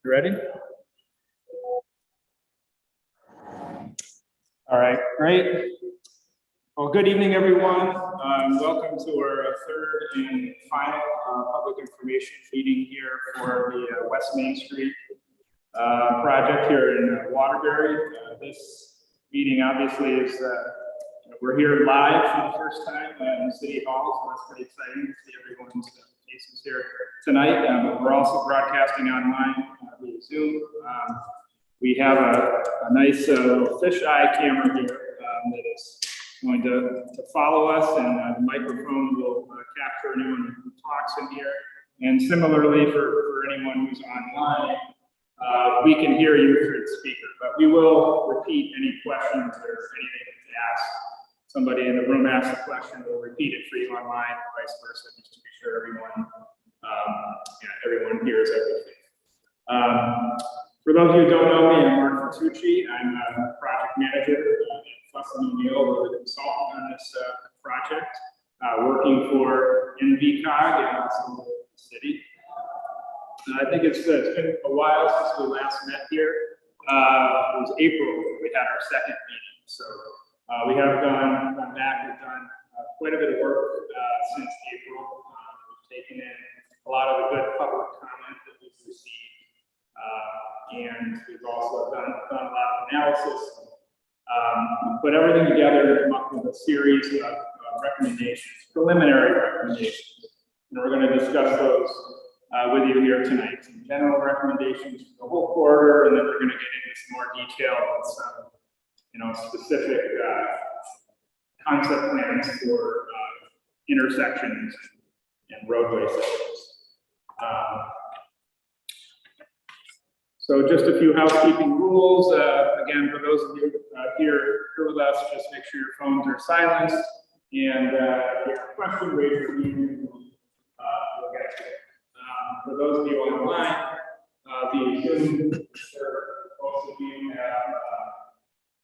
You ready? All right, great. Well, good evening, everyone. Welcome to our third and final public information meeting here for the West Main Street project here in Waterbury. This meeting obviously is, we're here live for the first time in City Hall, so that's pretty exciting to see everyone's faces here tonight. But we're also broadcasting online via Zoom. We have a nice fisheye camera here that is going to follow us, and the microphone will capture anyone who talks in here. And similarly, for anyone who's online, we can hear you through the speaker, but we will repeat any questions or anything that's asked. Somebody in the room asks a question, we'll repeat it for you online, and vice versa, just to be sure everyone hears everything. For those of you who don't know me, I'm Mark Fatucci. I'm a project manager at Thomaston Ave, the consultant on this project, working for NVCOG and also the city. I think it's been a while since we last met here. It was April when we had our second meeting. So we have gone back. We've done quite a bit of work since April. We've taken in a lot of the good public comment that we've received. And we've also done a lot of analysis, put everything together to come up with a series of recommendations, preliminary recommendations. And we're going to discuss those with you here tonight. Some general recommendations for the whole corridor, and then we're going to get into some more detail on some, specific concept plans for intersections and roadway systems. So just a few housekeeping rules. Again, for those of you here with us, just make sure your phones are silenced. And if you have a question, raise your hand. We'll get to it. For those of you online, the Zoom, most of you have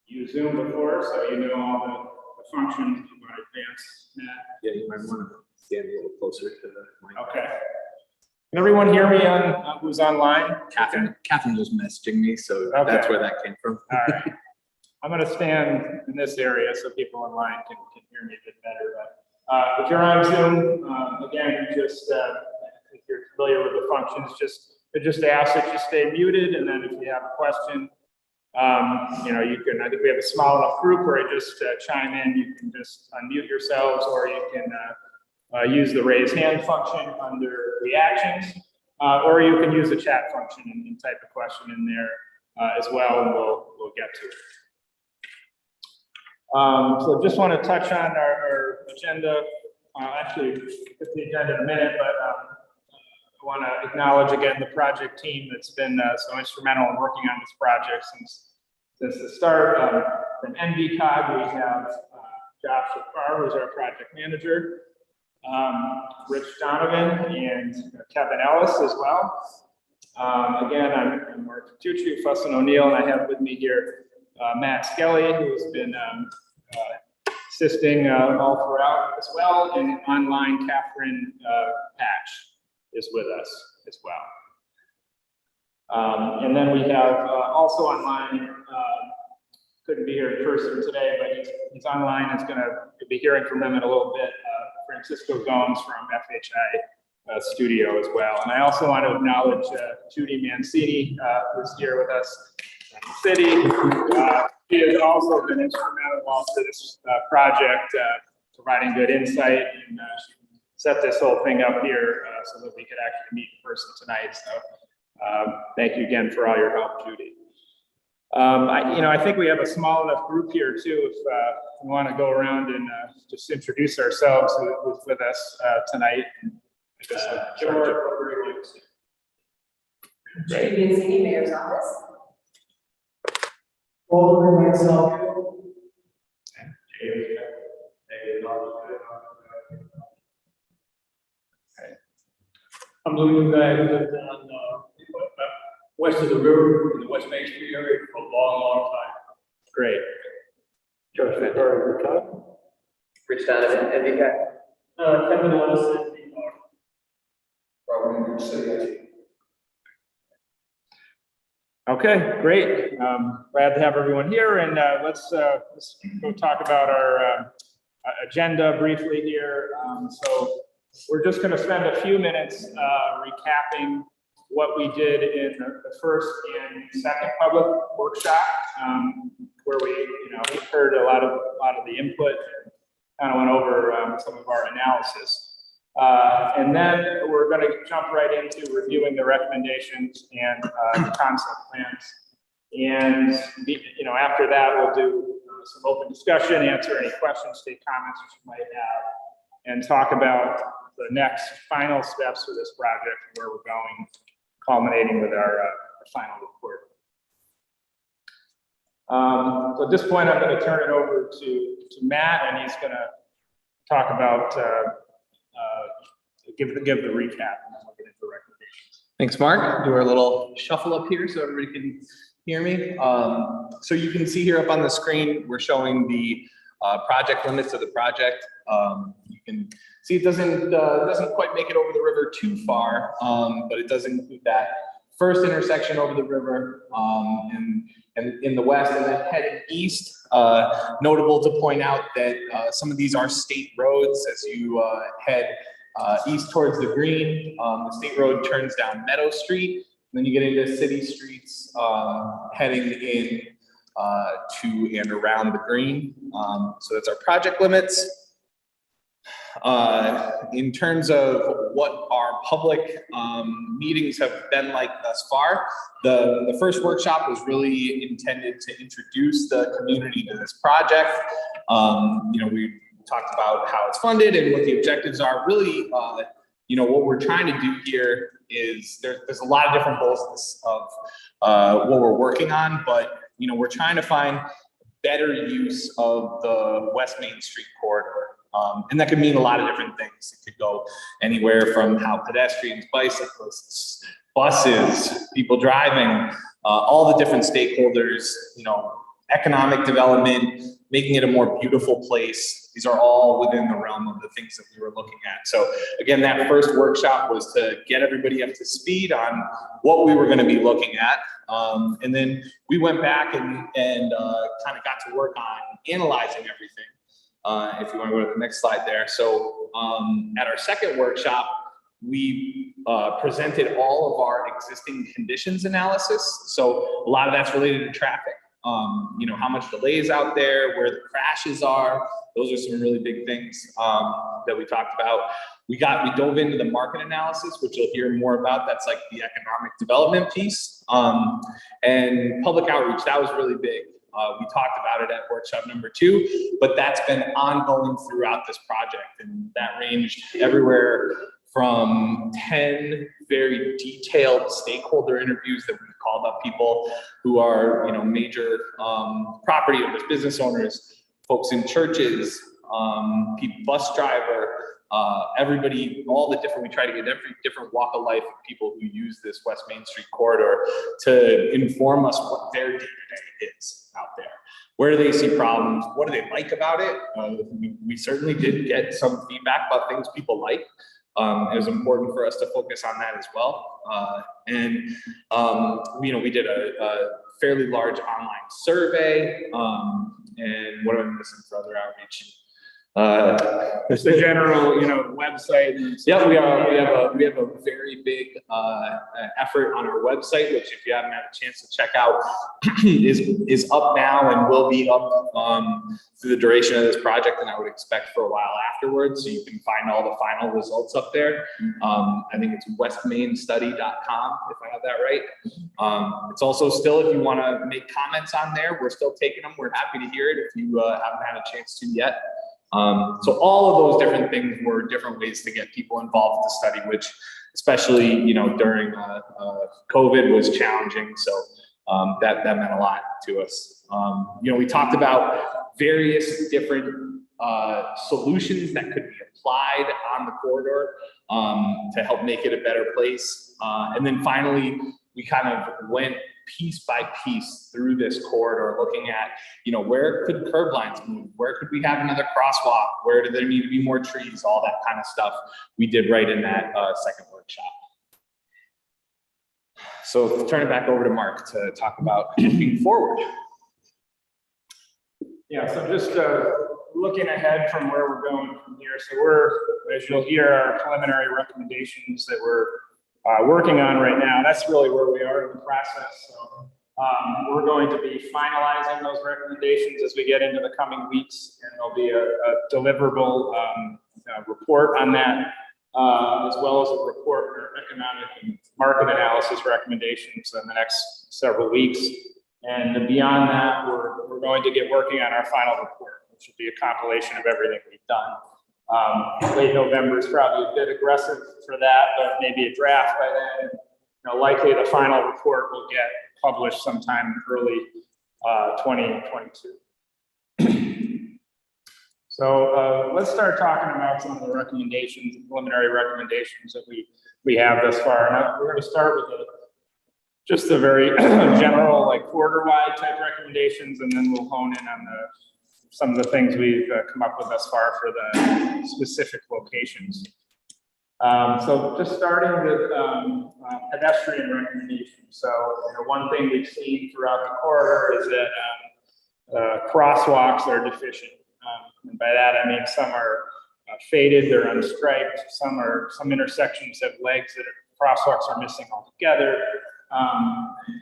used Zoom before, so you know all the functions. You want to advance that? Yeah, you might want to stand a little closer to the mic. Okay. Can everyone hear me on who's online? Catherine was messaging me, so Okay. That's where that came from. All right. I'm going to stand in this area so people online can hear me a bit better. But if you're on Zoom, again, just if you're familiar with the functions, just ask that you stay muted, and then if you have a question, you can. I think we have a small enough group where you just chime in. You can just unmute yourselves, or you can use the raise hand function under reactions, or you can use the chat function and type a question in there as well, and we'll get to it. So just want to touch on our agenda. Actually, get the agenda in a minute, but I want to acknowledge again the project team that's been so instrumental in working on this project since the start. From NVCOG, we have Josh Shafar, who's our project manager, Rich Donovan, and Kevin Ellis as well. Again, I'm Mark Fatucci, Fussin O'Neill, and I have with me here Matt Skelly, who's been assisting all throughout as well, and online Catherine Patch is with us as well. And then we have also online, couldn't be here in person today, but he's online. It's going to be hearing from him in a little bit. Francisco Gomes from FHI Studio as well. And I also want to acknowledge Judy Mancini, who's here with us in the city. She has also been instrumental to this project, providing good insight, and she set this whole thing up here so that we could actually meet in person tonight. So thank you again for all your help, Judy. I think we have a small enough group here too. If we want to go around and just introduce ourselves, who's with us tonight. George. Judy Mancini, Mayor's Office. Waterbury myself. I'm Louis guy who lived on west of the river in the West Main Street area for a long time. Great. George McCarty, Rich Donovan, NVCOG. Kevin Ellis, Robert City. Okay, great. Glad to have everyone here, and let's go talk about our agenda briefly here. So we're just going to spend a few minutes recapping what we did in the first and second public workshop, where we heard a lot of the input, and kind of went over some of our analysis. And then we're going to jump right into reviewing the recommendations and the concept plans. And after that, we'll do some open discussion, answer any questions, take comments that you might have, and talk about the next final steps for this project and where we're going, culminating with our final report. So at this point, I'm going to turn it over to Matt, and he's going to talk about give the recap, and then we'll get into the recommendations. Thanks, Mark. Do our little shuffle up here so everybody can hear me. So you can see here up on the screen, we're showing the project limits of the project. You can see it doesn't quite make it over the river too far, but it does include that first intersection over the river and in the west, and then heading east. Notable to point out that some of these are state roads as you head east towards the green. The state road turns down Meadow Street, and then you get into city streets heading in to and around the green. So that's our project limits. In terms of what our public meetings have been like thus far, the first workshop was really intended to introduce the community to this project. We talked about how it's funded and what the objectives are. Really, what we're trying to do here is there's a lot of different goals of what we're working on, but we're trying to find better use of the West Main Street corridor. And that could mean a lot of different things. It could go anywhere from how pedestrians, bicyclists, buses, people driving, all the different stakeholders, economic development, making it a more beautiful place. These are all within the realm of the things that we were looking at. So again, that first workshop was to get everybody up to speed on what we were going to be looking at. And then we went back and kind of got to work on analyzing everything. If you want to go to the next slide there. So at our second workshop, we presented all of our existing conditions analysis. So a lot of that's related to traffic. How much delays out there, where the crashes are. Those are some really big things that we talked about. We dove into the market analysis, which you'll hear more about. That's like the economic development piece. And public outreach, that was really big. We talked about it at workshop number 2, but that's been ongoing throughout this project. And that ranged everywhere from 10 very detailed stakeholder interviews that we've called up people who are, major property owners, business owners, folks in churches, bus driver, everybody, we try to get every different walk of life of people who use this West Main Street corridor to inform us what their day-to-day is out there. Where do they see problems? What do they like about it? We certainly did get some feedback about things people like. It was important for us to focus on that as well. We did a fairly large online survey. And what am I missing for other outreach? Just the general, website. Yeah, we have a very big effort on our website, which if you haven't had a chance to check out, is up now and will be up through the duration of this project, and I would expect for a while afterwards. So you can find all the final results up there. I think it's westmainstudy.com, if I have that right. It's also still, if you want to make comments on there, we're still taking them. We're happy to hear it if you haven't had a chance to yet. So all of those different things were different ways to get people involved with the study, which especially, during COVID was challenging. So that meant a lot to us. We talked about various different solutions that could be applied on the corridor to help make it a better place. And then finally, we kind of went piece by piece through this corridor, looking at, where could curb lines move? Where could we have another crosswalk? Where do there need to be more trees? All that kind of stuff we did right in that second workshop. So turn it back over to Mark to talk about looking forward. Yeah, so just looking ahead from where we're going from here. So we're, as you'll hear, our preliminary recommendations that we're working on right now. That's really where we are in the process. So we're going to be finalizing those recommendations as we get into the coming weeks, and there'll be a deliverable report on that, as well as a report for economic and market analysis recommendations in the next several weeks. And beyond that, we're going to get working on our final report, which will be a compilation of everything we've done. Late November is probably a bit aggressive for that, but maybe a draft by then. Likely the final report will get published sometime early 2022. So let's start talking about some of the recommendations, preliminary recommendations that we have thus far. Now, we're going to start with just the very general, like quarter-wide type recommendations, and then we'll hone in on some of the things we've come up with thus far for the specific locations. So just starting with pedestrian recommendations. So one thing we've seen throughout the corridor is that crosswalks are deficient. And by that, I mean some are faded, they're unstriped, some intersections have legs that crosswalks are missing altogether.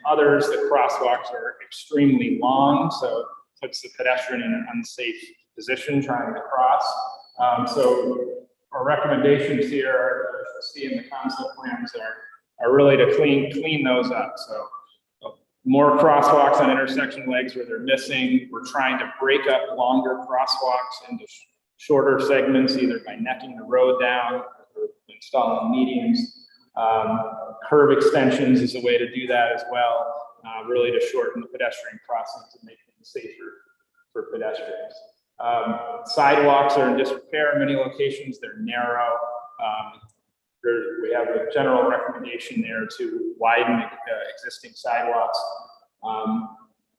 Others, the crosswalks are extremely long, so it puts the pedestrian in an unsafe position trying to cross. So our recommendations here are, as you'll see in the concept plans, are really to clean those up. So more crosswalks on intersection legs where they're missing. We're trying to break up longer crosswalks into shorter segments, either by necking the road down or installing medians. Curb extensions is a way to do that as well, really to shorten the pedestrian crossings and make things safer for pedestrians. Sidewalks are in disrepair in many locations. They're narrow. We have a general recommendation there to widen existing sidewalks.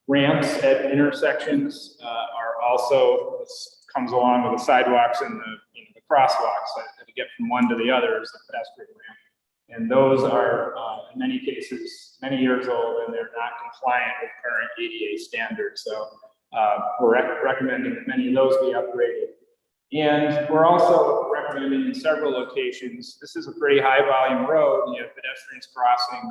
Ramps at intersections are also, this comes along with the sidewalks and the crosswalks. To get from one to the other is the pedestrian ramp. And those are, in many cases, many years old, and they're not compliant with current ADA standards. So we're recommending that many of those be upgraded. And we're also recommending in several locations, this is a pretty high volume road, you have pedestrians crossing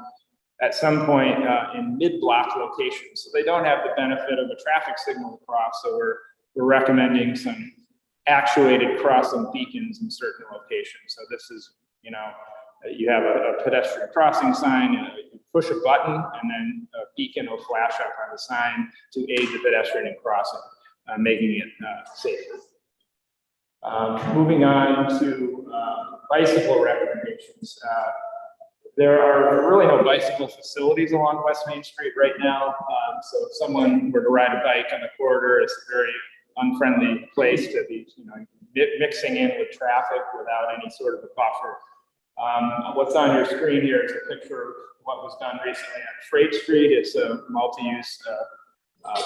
at some point in mid-block locations. So they don't have the benefit of a traffic signal across. So we're recommending some actuated crossing beacons in certain locations. So this is, you have a pedestrian crossing sign, you push a button, and then a beacon will flash up on the sign to aid the pedestrian in crossing, making it safer. Moving on to bicycle recommendations. There are really no bicycle facilities along West Main Street right now. So if someone were to ride a bike on the corridor, it's a very unfriendly place to be, mixing in with traffic without any sort of a buffer. What's on your screen here is a picture of what was done recently on Freight Street. It's a multi-use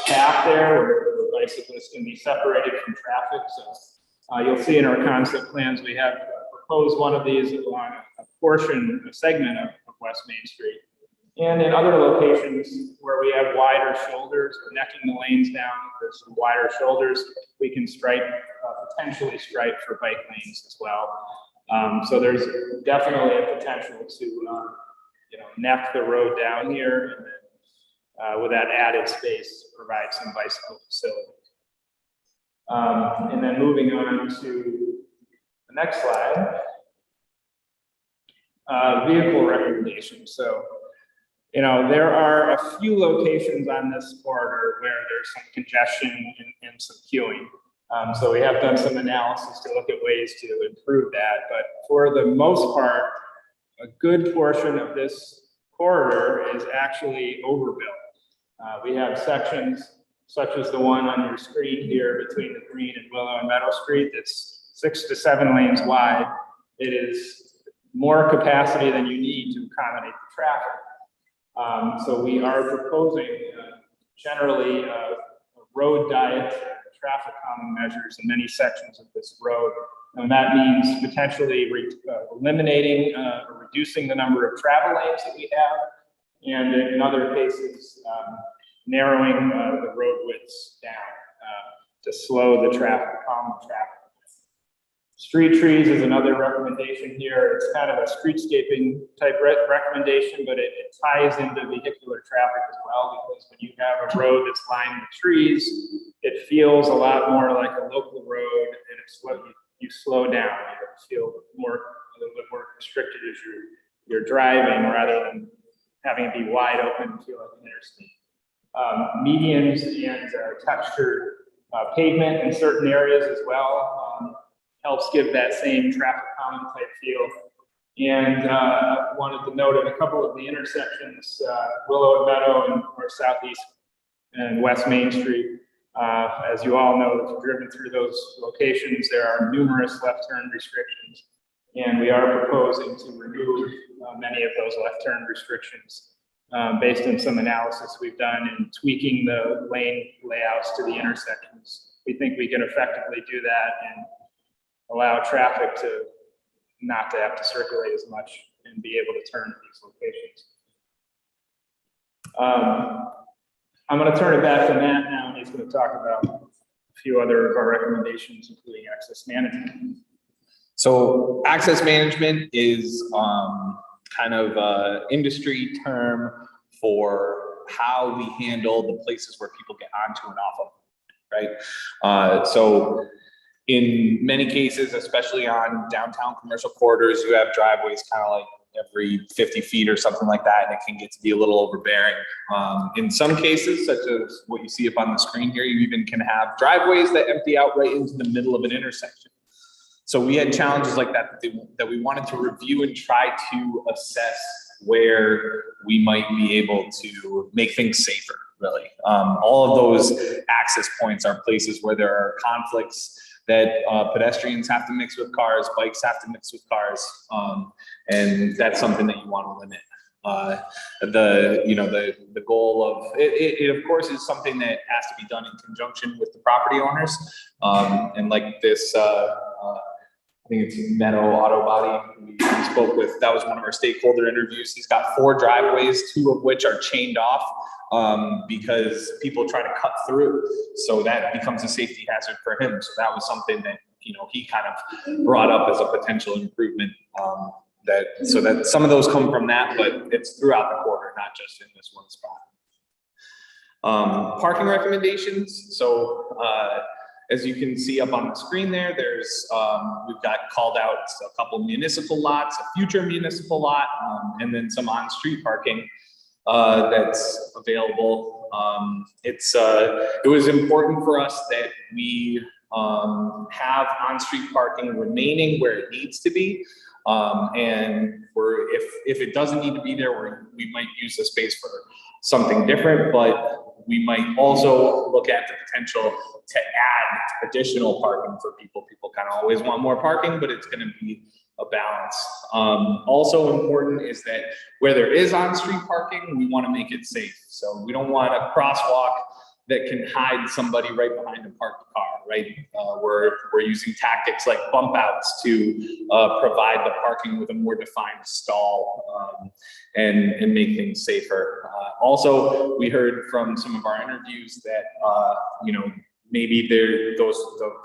path there where bicyclists can be separated from traffic. So you'll see in our concept plans, we have proposed one of these along a segment of West Main Street. And in other locations where we have wider shoulders, we're necking the lanes down for some wider shoulders, we can potentially stripe for bike lanes as well. So there's definitely a potential to, neck the road down here, and then with that added space, provide some bicycle facilities. And then moving on to the next slide, vehicle recommendations. So, there are a few locations on this corridor where there's some congestion and some queuing. So we have done some analysis to look at ways to improve that, but for the most part, a good portion of this corridor is actually overbuilt. We have sections such as the one on your screen here between the Green and Willow and Meadow Street that's 6 to 7 lanes wide. It is more capacity than you need to accommodate the traffic. So we are proposing generally a road diet, traffic calming measures in many sections of this road. And that means potentially eliminating or reducing the number of travel lanes that we have, and in other cases, narrowing the road widths down to slow the traffic, calm the traffic. Street trees is another recommendation here. It's kind of a streetscaping type recommendation, but it ties into vehicular traffic as well, because when you have a road that's lined with trees, it feels a lot more like a local road, and you slow down. You feel a little bit more constricted as you're driving, rather than having it be wide open and feel like an interstate. Medians and textured pavement in certain areas as well helps give that same traffic calming type feel. And wanted to note at a couple of the intersections, Willow and Meadow and or Southeast and West Main Street. As you all know, if you've driven through those locations, there are numerous left turn restrictions. And we are proposing to remove many of those left turn restrictions based on some analysis we've done in tweaking the lane layouts to the intersections. We think we can effectively do that and allow traffic to not to have to circulate as much and be able to turn to these locations. I'm going to turn it back to Matt now, and he's going to talk about a few other of our recommendations, including access management. So access management is kind of an industry term for how we handle the places where people get onto and off of, right? So in many cases, especially on downtown commercial corridors, you have driveways kind of like every 50 feet or something like that, and it can get to be a little overbearing. In some cases, such as what you see up on the screen here, you even can have driveways that empty out right into the middle of an intersection. So we had challenges like that that we wanted to review and try to assess where we might be able to make things safer, really. All of those access points are places where there are conflicts that pedestrians have to mix with cars, bikes have to mix with cars, and that's something that you want to limit. The goal of it of course is something that has to be done in conjunction with the property owners, and like this. I think it's Meadow Auto Body we spoke with. That was one of our stakeholder interviews. He's got 4 driveways, 2 of which are chained off because people try to cut through. So that becomes a safety hazard for him. So that was something that, he kind of brought up as a potential improvement. So that some of those come from that, but it's throughout the quarter, not just in this one spot. Parking recommendations. So as you can see up on the screen there, there's we've got called out a couple municipal lots, a future municipal lot, and then some on-street parking that's available. It was important for us that we have on-street parking remaining where it needs to be, and if it doesn't need to be there, we might use the space for something different, but we might also look at the potential to add additional parking for people. People kind of always want more parking, but it's going to be a balance. Also important is that where there is on-street parking, we want to make it safe. So we don't want a crosswalk that can hide somebody right behind a parked car, right? We're using tactics like bump outs to provide the parking with a more defined stall and make things safer. Also, we heard from some of our interviews that maybe the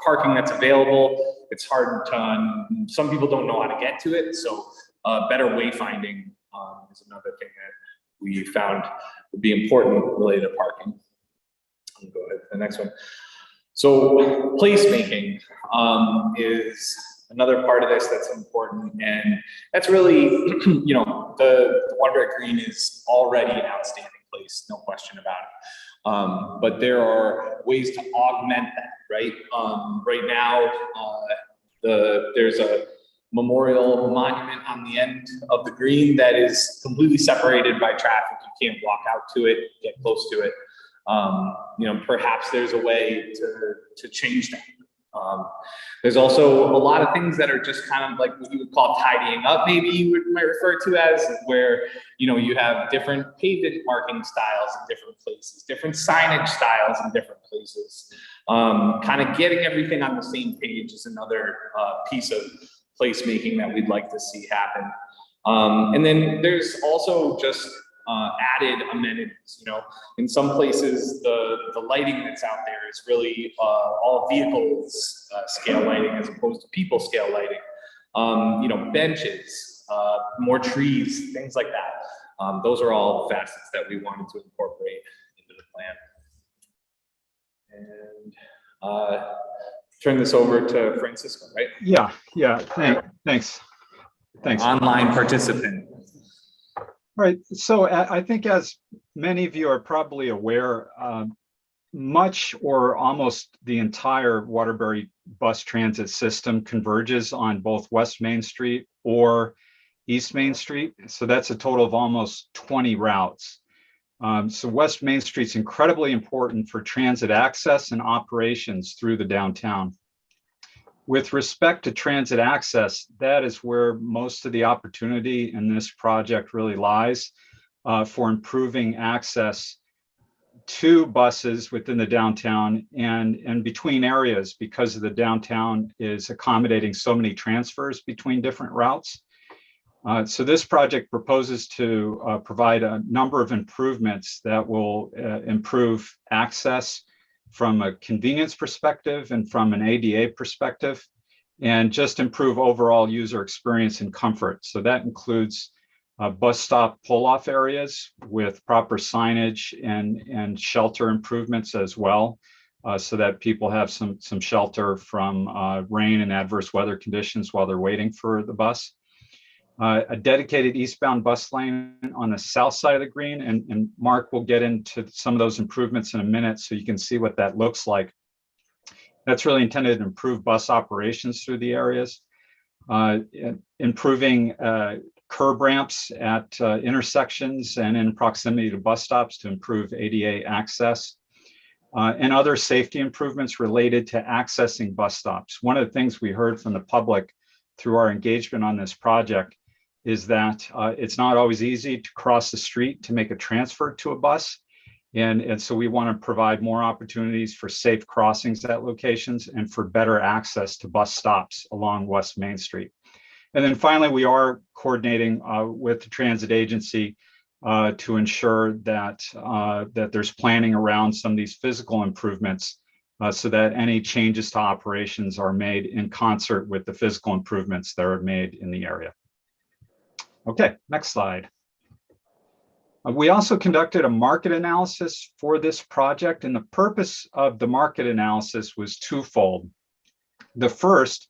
parking that's available, it's hard to, some people don't know how to get to it. So better wayfinding is another thing that we found would be important related to parking. I'll go ahead to the next one. So placemaking is another part of this that's important, and that's really, the Waterbury Green is already an outstanding place, no question about it. But there are ways to augment that, right? Right now, there's a memorial monument on the end of the green that is completely separated by traffic. You can't walk out to it, get close to it. Perhaps there's a way to change that. There's also a lot of things that are just kind of like what you would call tidying up, maybe you might refer to as, where, you have different pavement marking styles in different places, different signage styles in different places. Kind of getting everything on the same page is another piece of placemaking that we'd like to see happen. And then there's also just added amenities. You know, in some places, the lighting that's out there is really all vehicles scale lighting as opposed to people scale lighting. You know, benches, more trees, things like that. Those are all facets that we wanted to incorporate into the plan. And turn this over to Francisco, right? Yeah, thanks. Online participant. Right, so I think as many of you are probably aware, much or almost the entire Waterbury bus transit system converges on both West Main Street or East Main Street. So that's a total of almost 20 routes. So West Main Street's incredibly important for transit access and operations through the downtown. With respect to transit access, that is where most of the opportunity in this project really lies for improving access to buses within the downtown and between areas, because of the downtown is accommodating so many transfers between different routes. So this project proposes to provide a number of improvements that will improve access from a convenience perspective and from an ADA perspective, and just improve overall user experience and comfort. So that includes bus stop pull-off areas with proper signage and shelter improvements as well, so that people have some shelter from rain and adverse weather conditions while they're waiting for the bus. A dedicated eastbound bus lane on the south side of the green, and Mark will get into some of those improvements in a minute so you can see what that looks like. That's really intended to improve bus operations through the areas, improving curb ramps at intersections and in proximity to bus stops to improve ADA access, and other safety improvements related to accessing bus stops. One of the things we heard from the public through our engagement on this project is that it's not always easy to cross the street to make a transfer to a bus. And so we want to provide more opportunities for safe crossings at locations and for better access to bus stops along West Main Street. And then finally, we are coordinating with the transit agency to ensure that, that there's planning around some of these physical improvements so that any changes to operations are made in concert with the physical improvements that are made in the area. Okay, next slide. We also conducted a market analysis for this project, and the purpose of the market analysis was twofold. The first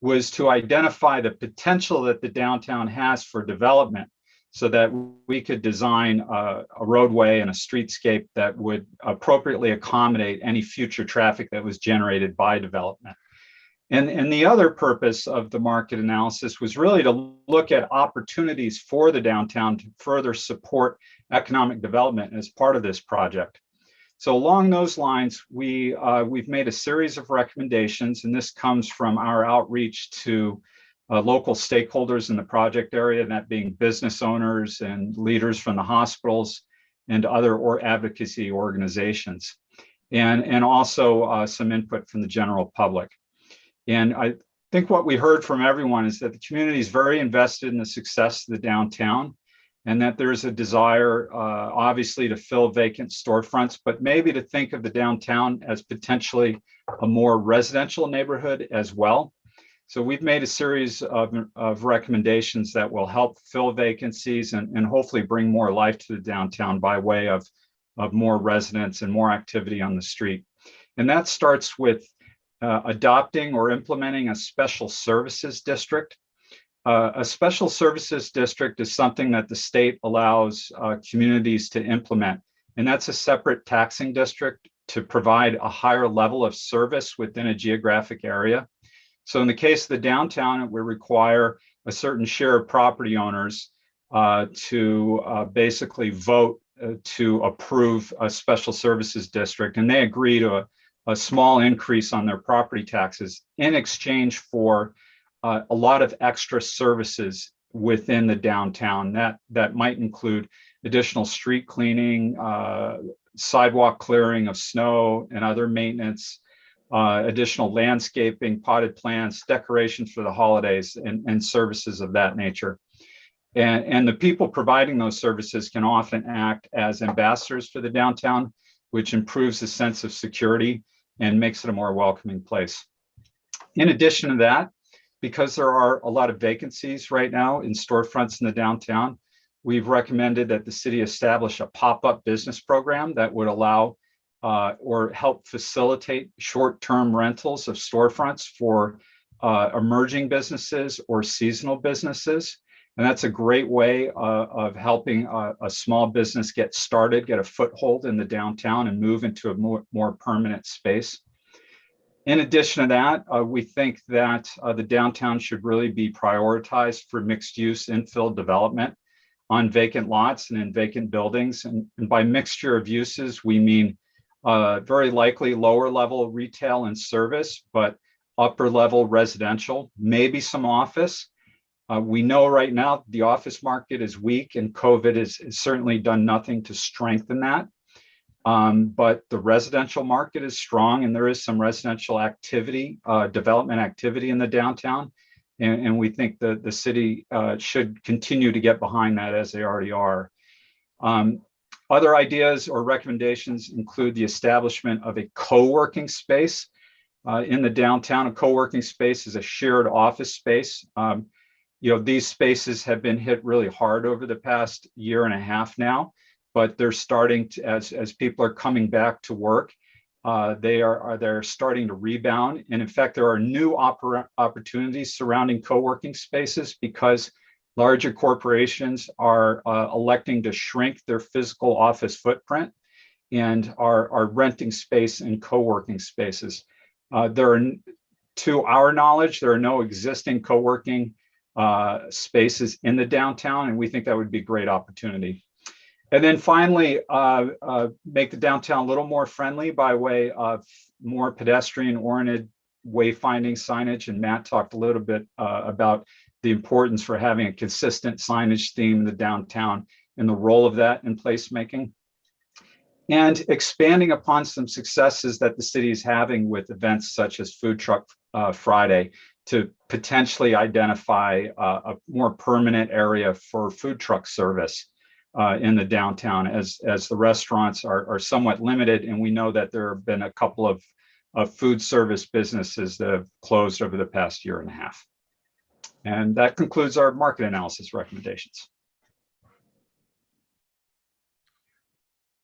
was to identify the potential that the downtown has for development so that we could design a roadway and a streetscape that would appropriately accommodate any future traffic that was generated by development. And the other purpose of the market analysis was really to look at opportunities for the downtown to further support economic development as part of this project. So along those lines, we've made a series of recommendations, and this comes from our outreach to local stakeholders in the project area, and that being business owners and leaders from the hospitals and other advocacy organizations, and also some input from the general public. And I think what we heard from everyone is that the community is very invested in the success of the downtown, and that there's a desire, obviously, to fill vacant storefronts, but maybe to think of the downtown as potentially a more residential neighborhood as well. So we've made a series of recommendations that will help fill vacancies and hopefully bring more life to the downtown by way of more residents and more activity on the street. And that starts with adopting or implementing a special services district. A special services district is something that the state allows communities to implement, and that's a separate taxing district to provide a higher level of service within a geographic area. So in the case of the downtown, it will require a certain share of property owners to basically vote to approve a special services district, and they agree to a small increase on their property taxes in exchange for a lot of extra services within the downtown. That might include additional street cleaning, sidewalk clearing of snow and other maintenance, additional landscaping, potted plants, decorations for the holidays, and services of that nature. And the people providing those services can often act as ambassadors for the downtown, which improves the sense of security and makes it a more welcoming place. In addition to that, because there are a lot of vacancies right now in storefronts in the downtown, we've recommended that the city establish a pop-up business program that would allow or help facilitate short-term rentals of storefronts for emerging businesses or seasonal businesses. And that's a great way of helping a small business get started, get a foothold in the downtown and move into a more permanent space. In addition to that, we think that the downtown should really be prioritized for mixed use infill development on vacant lots and in vacant buildings. And by mixture of uses, we mean very likely lower level retail and service, but upper level residential, maybe some office. We know right now the office market is weak and COVID has certainly done nothing to strengthen that. But the residential market is strong and there is some residential activity, development activity in the downtown. And we think that the city should continue to get behind that as they already are. Other ideas or recommendations include the establishment of a co-working space in the downtown. A co-working space is a shared office space. These spaces have been hit really hard over the past year and a half now, but they're starting to, as people are coming back to work, they're starting to rebound. And in fact, there are new opportunities surrounding co-working spaces because larger corporations are electing to shrink their physical office footprint and are renting space in co-working spaces. To our knowledge, there are no existing co-working spaces in the downtown, and we think that would be a great opportunity. And then finally, make the downtown a little more friendly by way of more pedestrian-oriented wayfinding signage. And Matt talked a little bit about the importance for having a consistent signage theme in the downtown and the role of that in placemaking. And expanding upon some successes that the city is having with events such as Food Truck Friday to potentially identify a more permanent area for food truck service in the downtown, as the restaurants are somewhat limited. And we know that there have been a couple of food service businesses that have closed over the past year and a half. And that concludes our market analysis recommendations.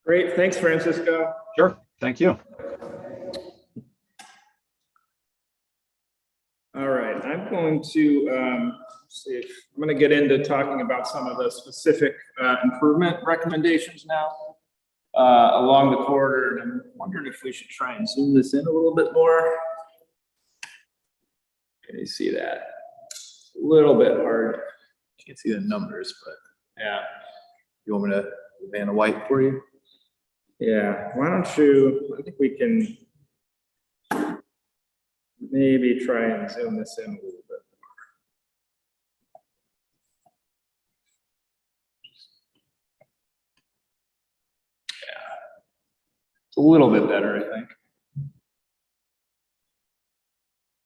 Great, thanks, Francisco. Sure, thank you. All right, I'm going to get into talking about some of the specific improvement recommendations now along the corridor. And I'm wondering if we should try and zoom this in a little bit more. Can you see that? It's a little bit hard. Can't see the numbers, but Yeah. you want me to ban a white for you? Yeah, why don't you, I think we can maybe try and zoom this in a little bit more. Yeah, it's a little bit better, I think.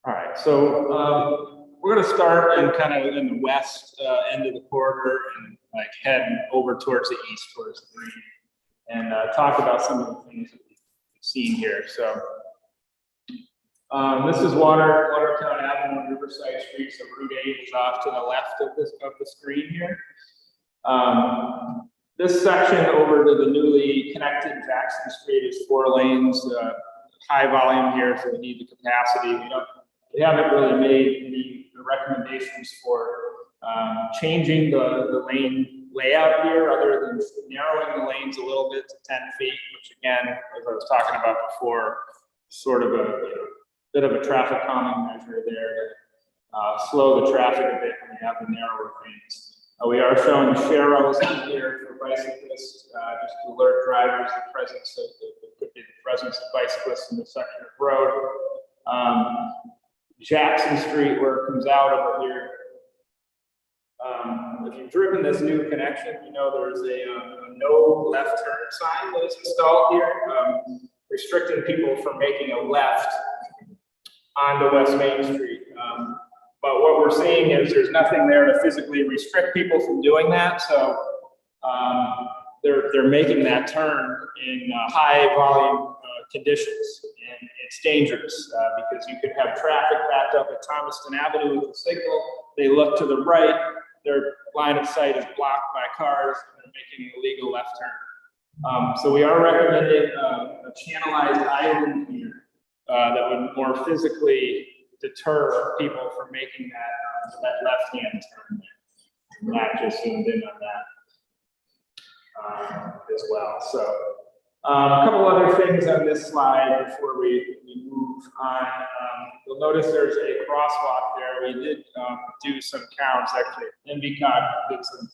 All right, so we're gonna start in kind of in the west end of the corridor and like head over towards the east, towards the green, and talk about some of the things that we've seen here. So this is Watertown Avenue and Riverside Street. So Route 8 is off to the left of the screen here. This section over to the newly connected Jackson Street is 4 lanes, high volume here, so we need the capacity. We haven't really made any recommendations for changing the lane layout here, other than narrowing the lanes a little bit to 10 feet, which again, as I was talking about before, sort of a bit of a traffic calming measure there to slow the traffic a bit when you have the narrower lanes. We are showing sharrows in here for bicyclists, just to alert drivers the presence of bicyclists in the section of road. Jackson Street, where it comes out over here. If you've driven this new connection, you know there's a no left turn sign that is installed here, restricting people from making a left onto West Main Street. but what we're seeing is there's nothing there to physically restrict people from doing that. So they're making that turn in high volume conditions, and it's dangerous because you could have traffic backed up at Thomaston Avenue with a signal. They look to the right, their line of sight is blocked by cars, and they're making an illegal left turn. So we are recommending a channelized island here that would more physically deter people from making that left-hand turn. Not just zoomed in on that as well. So a couple other things on this slide before we move on. You'll notice there's a crosswalk there. We did do some counts, actually. NVCOG did some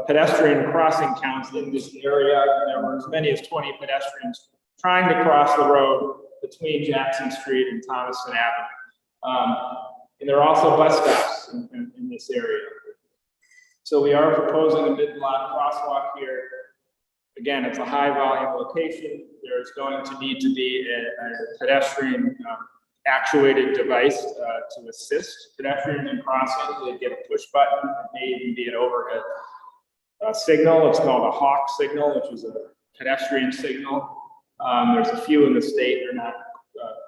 pedestrian crossing counts in this area. And there were as many as 20 pedestrians trying to cross the road between Jackson Street and Thomaston Avenue. And there are also bus stops in this area. So we are proposing a mid-block crosswalk here. Again, it's a high volume location. There's going to need to be a pedestrian actuated device to assist pedestrians in crossing. They get a push button, it may even be an overhead signal. It's called a hawk signal, which is a pedestrian signal. There's a few in the state. They're not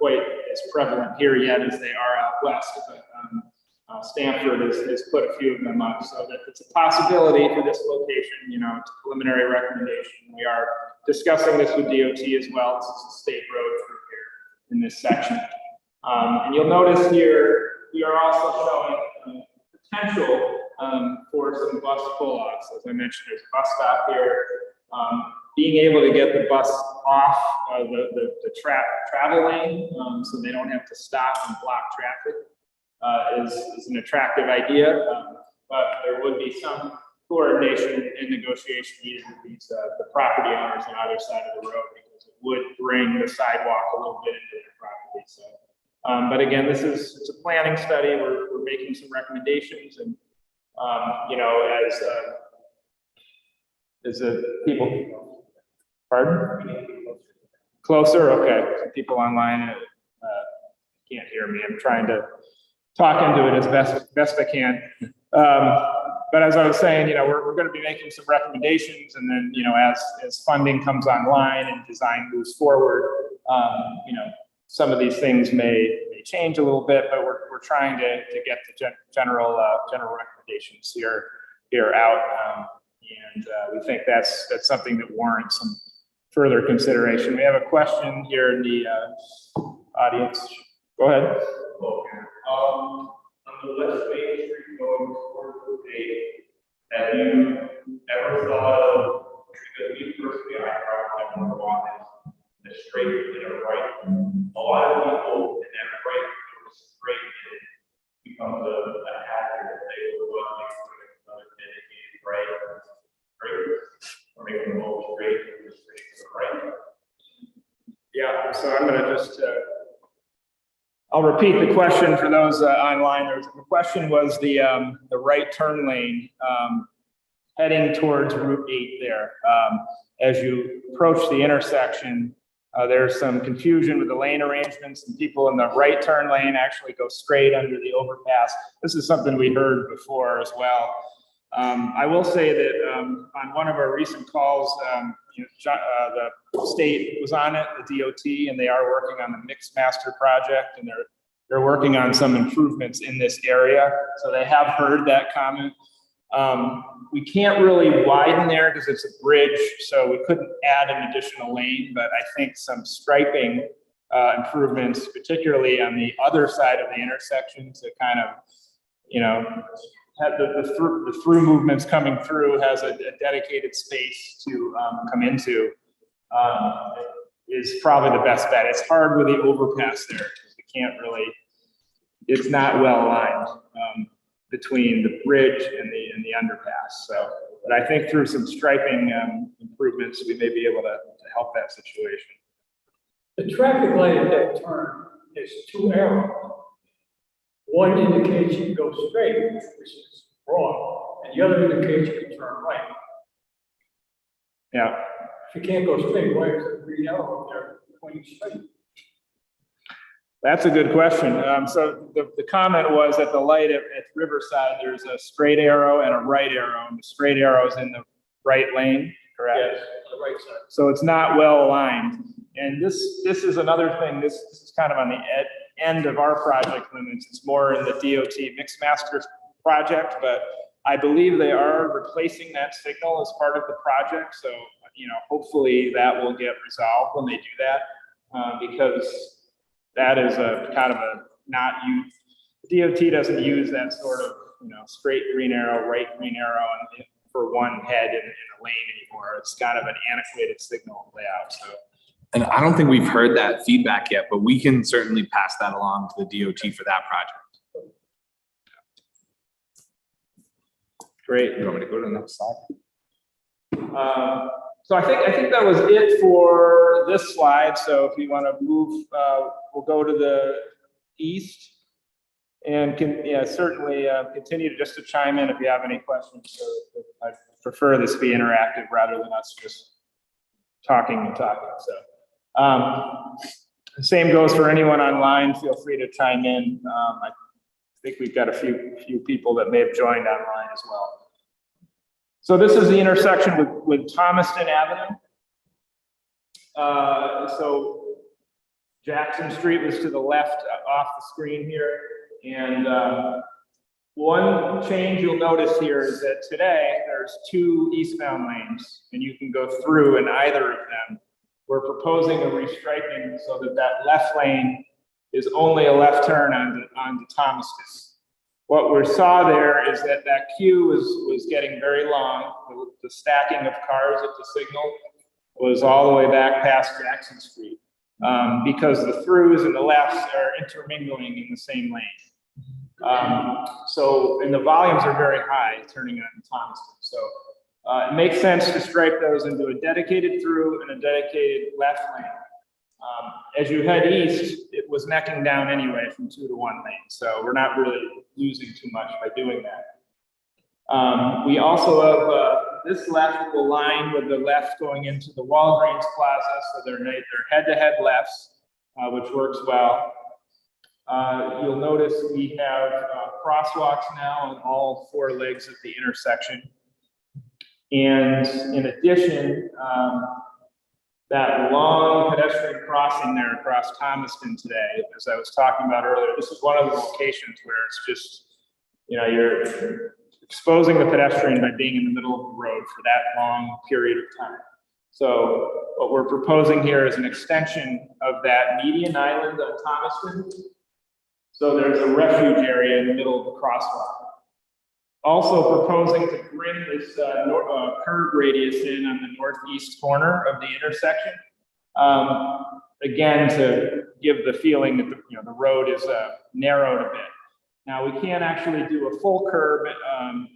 quite as prevalent here yet as they are out west, but Stanford has put a few of them up, so that it's a possibility for this location. You know, it's a preliminary recommendation. We are discussing this with DOT as well. This is a state road through here in this section. And you'll notice here, we are also showing potential for some bus pull-offs. As I mentioned, there's a bus stop here. Being able to get the bus off the travel lane so they don't have to stop and block traffic is an attractive idea, but there would be some coordination and negotiation needed with these the property owners on either side of the road, because it would bring the sidewalk a little bit into their property. So, but again, it's a planning study. We're making some recommendations, and you know, as the people, pardon? Closer, okay. Some people online can't hear me. I'm trying to talk into it as best I can. But as I was saying, you know, we're going to be making some recommendations, and then, you know, as funding comes online and design moves forward, you know, some of these things may change a little bit, but we're trying to get the general recommendations here out, and we think that's something that warrants some further consideration. We have a question here in the audience. Go ahead. Okay. On the West Main Street going towards the gate, have you ever thought of, because me personally, I probably want to walk in a straight and a right. A lot of people in that right go straight and it becomes a hazard if they go up and put another dedicated right, straight, or make them go straight to the right. Yeah, so I'm going to just I'll repeat the question for those online. The question was the right turn lane heading towards Route 8 there. As you approach the intersection, there's some confusion with the lane arrangements, and people in the right turn lane actually go straight under the overpass. This is something we heard before as well. I will say that on one of our recent calls, you know, the state was on it, the DOT, and they are working on the Mixed Master project, and they're working on some improvements in this area. So they have heard that comment. We can't really widen there because it's a bridge, so we couldn't add an additional lane, but I think some striping improvements, particularly on the other side of the intersection, to kind of, you know, have the through movements coming through, has a dedicated space to come into, is probably the best bet. It's hard with the overpass there, because we can't really, it's not well aligned between the bridge and the underpass. So, but I think through some striping improvements, we may be able to help that situation. The traffic light at that turn is 2 arrows. One indicates you can go straight, which is wrong, and the other indicates you can turn right. Yeah. If you can't go straight, why is the green arrow up there pointing straight? That's a good question. So the comment was at the light at Riverside, there's a straight arrow and a right arrow, and the straight arrow is in the right lane, correct? Yes, on the right side. So it's not well aligned. And this is another thing, this is kind of on the end of our project limits. It's more in the DOT Mix Masters project, but I believe they are replacing that signal as part of the project. So, you know, hopefully that will get resolved when they do that, because that is a kind of a not used, DOT doesn't use that sort of, you know, straight green arrow, right green arrow for one head in a lane anymore. It's kind of an antiquated signal layout, so. And I don't think we've heard that feedback yet, but we can certainly pass that along to the DOT for that project. Great. You want me to go to the next slide? So I think that was it for this slide. So if you want to move, we'll go to the east, and certainly continue to just to chime in if you have any questions. So I prefer this be interactive rather than us just talking and talking. So the same goes for anyone online. Feel free to chime in. I think we've got a few people that may have joined online as well. So this is the intersection with Thomaston Avenue. So Jackson Street was to the left off the screen here. And one change you'll notice here is that today there's 2 eastbound lanes and you can go through in either of them. We're proposing a restriping so that left lane is only a left turn onto Thomaston. What we saw there is that queue was getting very long. The stacking of cars at the signal was all the way back past Jackson Street, because the throughs and the lefts are intermingling in the same lane. So, and the volumes are very high turning on Thomaston. So it makes sense to stripe those into a dedicated through and a dedicated left lane. As you head east, it was necking down anyway from 2 to 1 lane. So we're not really losing too much by doing that. We also have this left will line with the left going into the Walgreens Plaza. So they're head-to-head lefts, which works well. You'll notice we have crosswalks now on all 4 legs of the intersection. And in addition, that long pedestrian crossing there across Thomaston today, as I was talking about earlier, this is one of the locations where it's just, you know, you're exposing the pedestrian by being in the middle of the road for that long period of time. So what we're proposing here is an extension of that median island of Thomaston. So there's a refuge area in the middle of the crosswalk. Also proposing to bring this curve radius in on the northeast corner of the intersection. Again, to give the feeling that the road is narrowed a bit. Now we can't actually do a full curb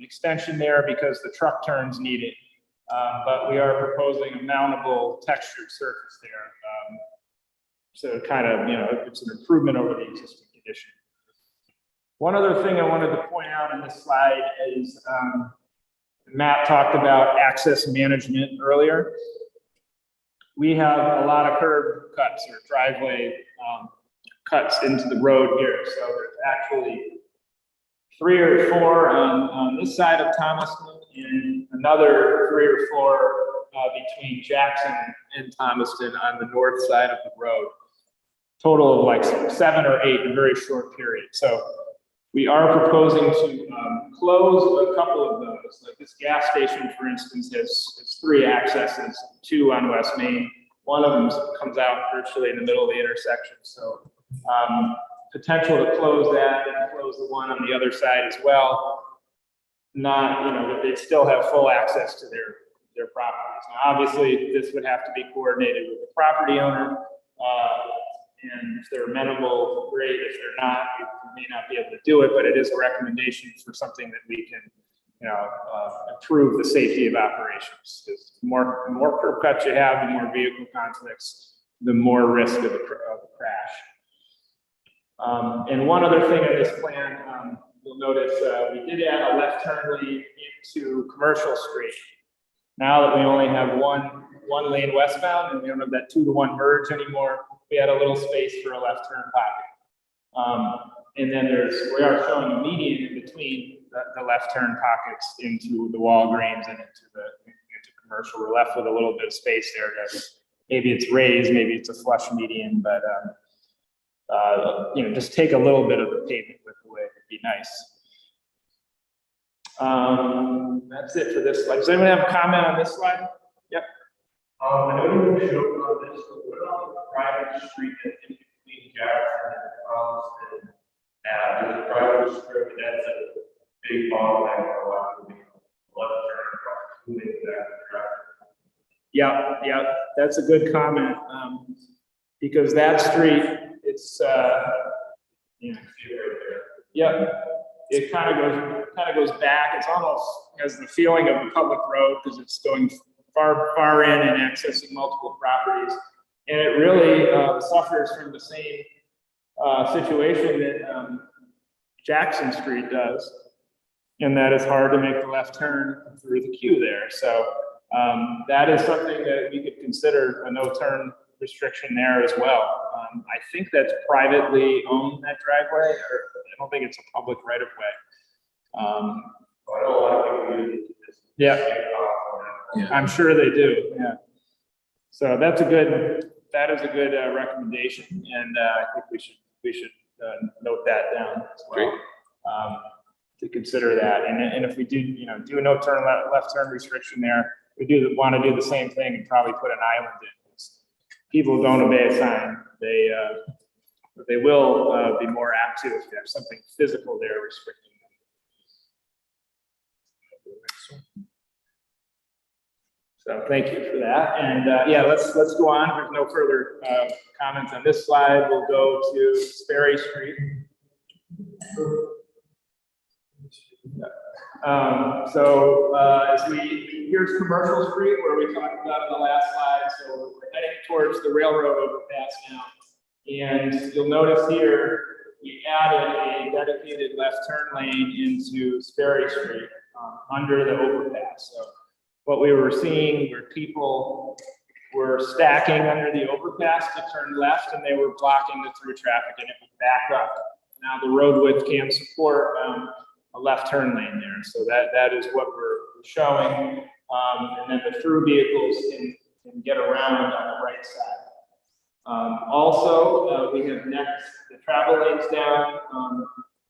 extension there because the truck turns need it. But we are proposing a mountable textured surface there. So kind of, it's an improvement over the existing condition. One other thing I wanted to point out in this slide is Matt talked about access management earlier. We have a lot of curb cuts or driveway cuts into the road here. So there's actually 3 or 4 on this side of Thomaston and another 3 or 4 between Jackson and Thomaston on the north side of the road. Total of like 7 or 8 in a very short period. So we are proposing to close a couple of those. Like this gas station, for instance, has 3 accesses, 2 on West Main. One of them comes out virtually in the middle of the intersection. So potential to close that and close the one on the other side as well. Not, they still have full access to their properties. Now, obviously, this would have to be coordinated with the property owner. And if they're amenable, great. If they're not, we may not be able to do it, but it is a recommendation for something that we can, improve the safety of operations. Because the more curb cuts you have, the more vehicle conflicts, the more risk of a crash. And one other thing on this plan, you'll notice we did add a left turn lane into Commercial Street. Now that we only have one lane westbound and we don't have that 2-to-1 merge anymore, we had a little space for a left turn pocket. And then we are showing a median in between the left turn pockets into the Walgreens and into commercial. We're left with a little bit of space there to, maybe it's raised, maybe it's a flush median, but, just take a little bit of the pavement with the way, it'd be nice. That's it for this slide. Does anyone have a comment on this slide? Yep. I know you showed on this, but what about the private street that's in between Jackson and Thomaston Ave? There's a private strip that's a big bottleneck for a lot of people. Left turn across two lanes back to traffic. Yeah, that's a good comment, because that street, it's, See it right there. yeah, it kind of goes back. It's almost has the feeling of a public road because it's going far in and accessing multiple properties, and it really suffers from the same situation that Jackson Street does, and that is hard to make the left turn through the queue there. So that is something that we could consider a no turn restriction there as well. I think that's privately owned, that driveway, or I don't think it's a public right of way. I know a lot of people use this. Yeah, I'm sure they do, yeah. So that is a good recommendation, and I think we should note that down as well. To consider that, and if we do, do a no turn left turn restriction there, we do want to do the same thing and probably put an island in. People don't obey a sign, they will be more apt to if they have something physical there restricting them. So thank you for that, and yeah, let's go on. There's no further comments on this slide. We'll go to Sperry Street. Here's Commercial Street, where we talked about in the last slide. So we're heading towards the railroad overpass now. And you'll notice here, we added a dedicated left turn lane into Sperry Street under the overpass. So what we were seeing were people were stacking under the overpass to turn left, and they were blocking the through traffic, and it would back up. Now the road width can support a left turn lane there. So that is what we're showing. And then the through vehicles can get around on the right side. Also, we have next the travel lanes down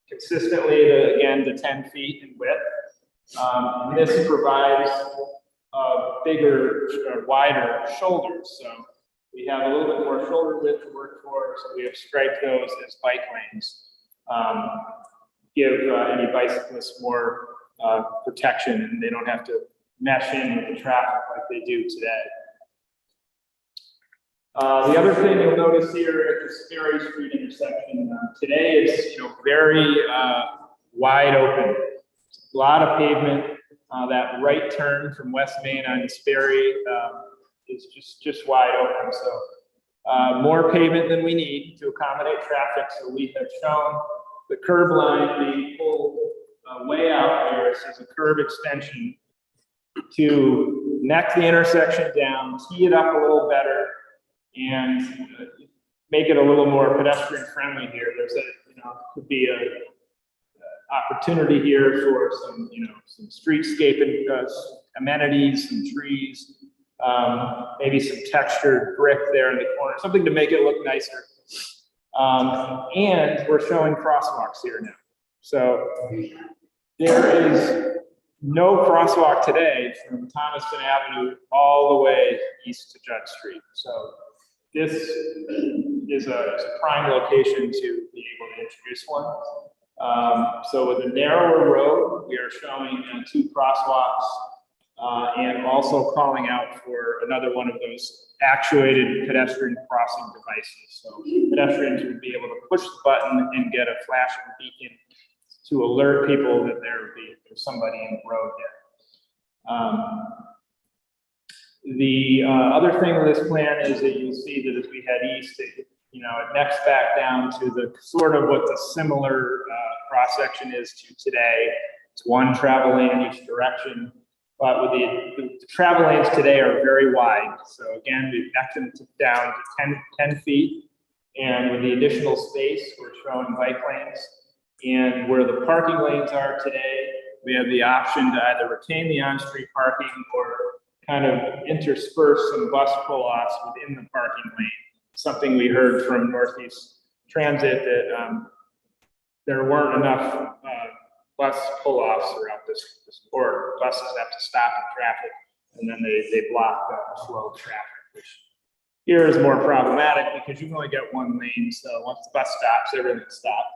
consistently to 10 feet in width. And this provides bigger, wider shoulders. So we have a little bit more shoulder width to work for. So we have striped those as bike lanes. Give any bicyclists more protection, and they don't have to mesh in with the traffic like they do today. The other thing you'll notice here at the Sperry Street intersection, today is very wide open. A lot of pavement. That right turn from West Main on Sperry is just wide open. So more pavement than we need to accommodate traffic. So we have shown the curb line being pulled way out there. So there's a curb extension to neck the intersection down, tee it up a little better, and make it a little more pedestrian friendly here. There's could be a opportunity here for some streetscape amenities, some trees, maybe some textured brick there in the corner, something to make it look nicer. And we're showing crosswalks here now. So there is no crosswalk today from Thomaston Avenue all the way east to Judd Street. So this is a prime location to be able to introduce one. So with a narrower road, we are showing 2 crosswalks and also calling out for another one of those actuated pedestrian crossing devices. So pedestrians would be able to push the button and get a flashing beacon to alert people that there's somebody in the road there. The other thing with this plan is that you'll see that as we head east, it necks back down to the sort of what the similar cross-section is to today. It's one travel lane in each direction, but with the travel lanes today are very wide. So again, we've necked them down to 10 feet, And with the additional space, we're showing bike lanes. And where the parking lanes are today, we have the option to either retain the on-street parking or kind of intersperse some bus pull-offs within the parking lane. Something we heard from Northeast Transit that there weren't enough bus pull-offs throughout this corridor. Buses have to stop in traffic, and then they block the flow of traffic, which here is more problematic because you only get one lane. So once the bus stops, everything stops.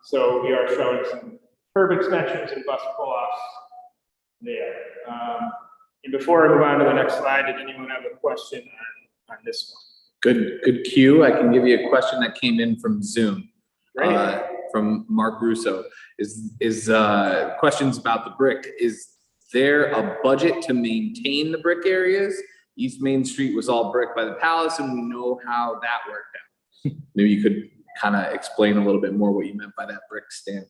So we are showing some curb extensions and bus pull-offs there. And before I move on to the next slide, did anyone have a question on this one? Good cue. I can give you a question that came in from Zoom. Great. From Mark Russo. Is questions about the brick. Is there a budget to maintain the brick areas? East Main Street was all brick by the Palace, and we know how that worked out. Maybe you could kind of explain a little bit more what you meant by that brick stand.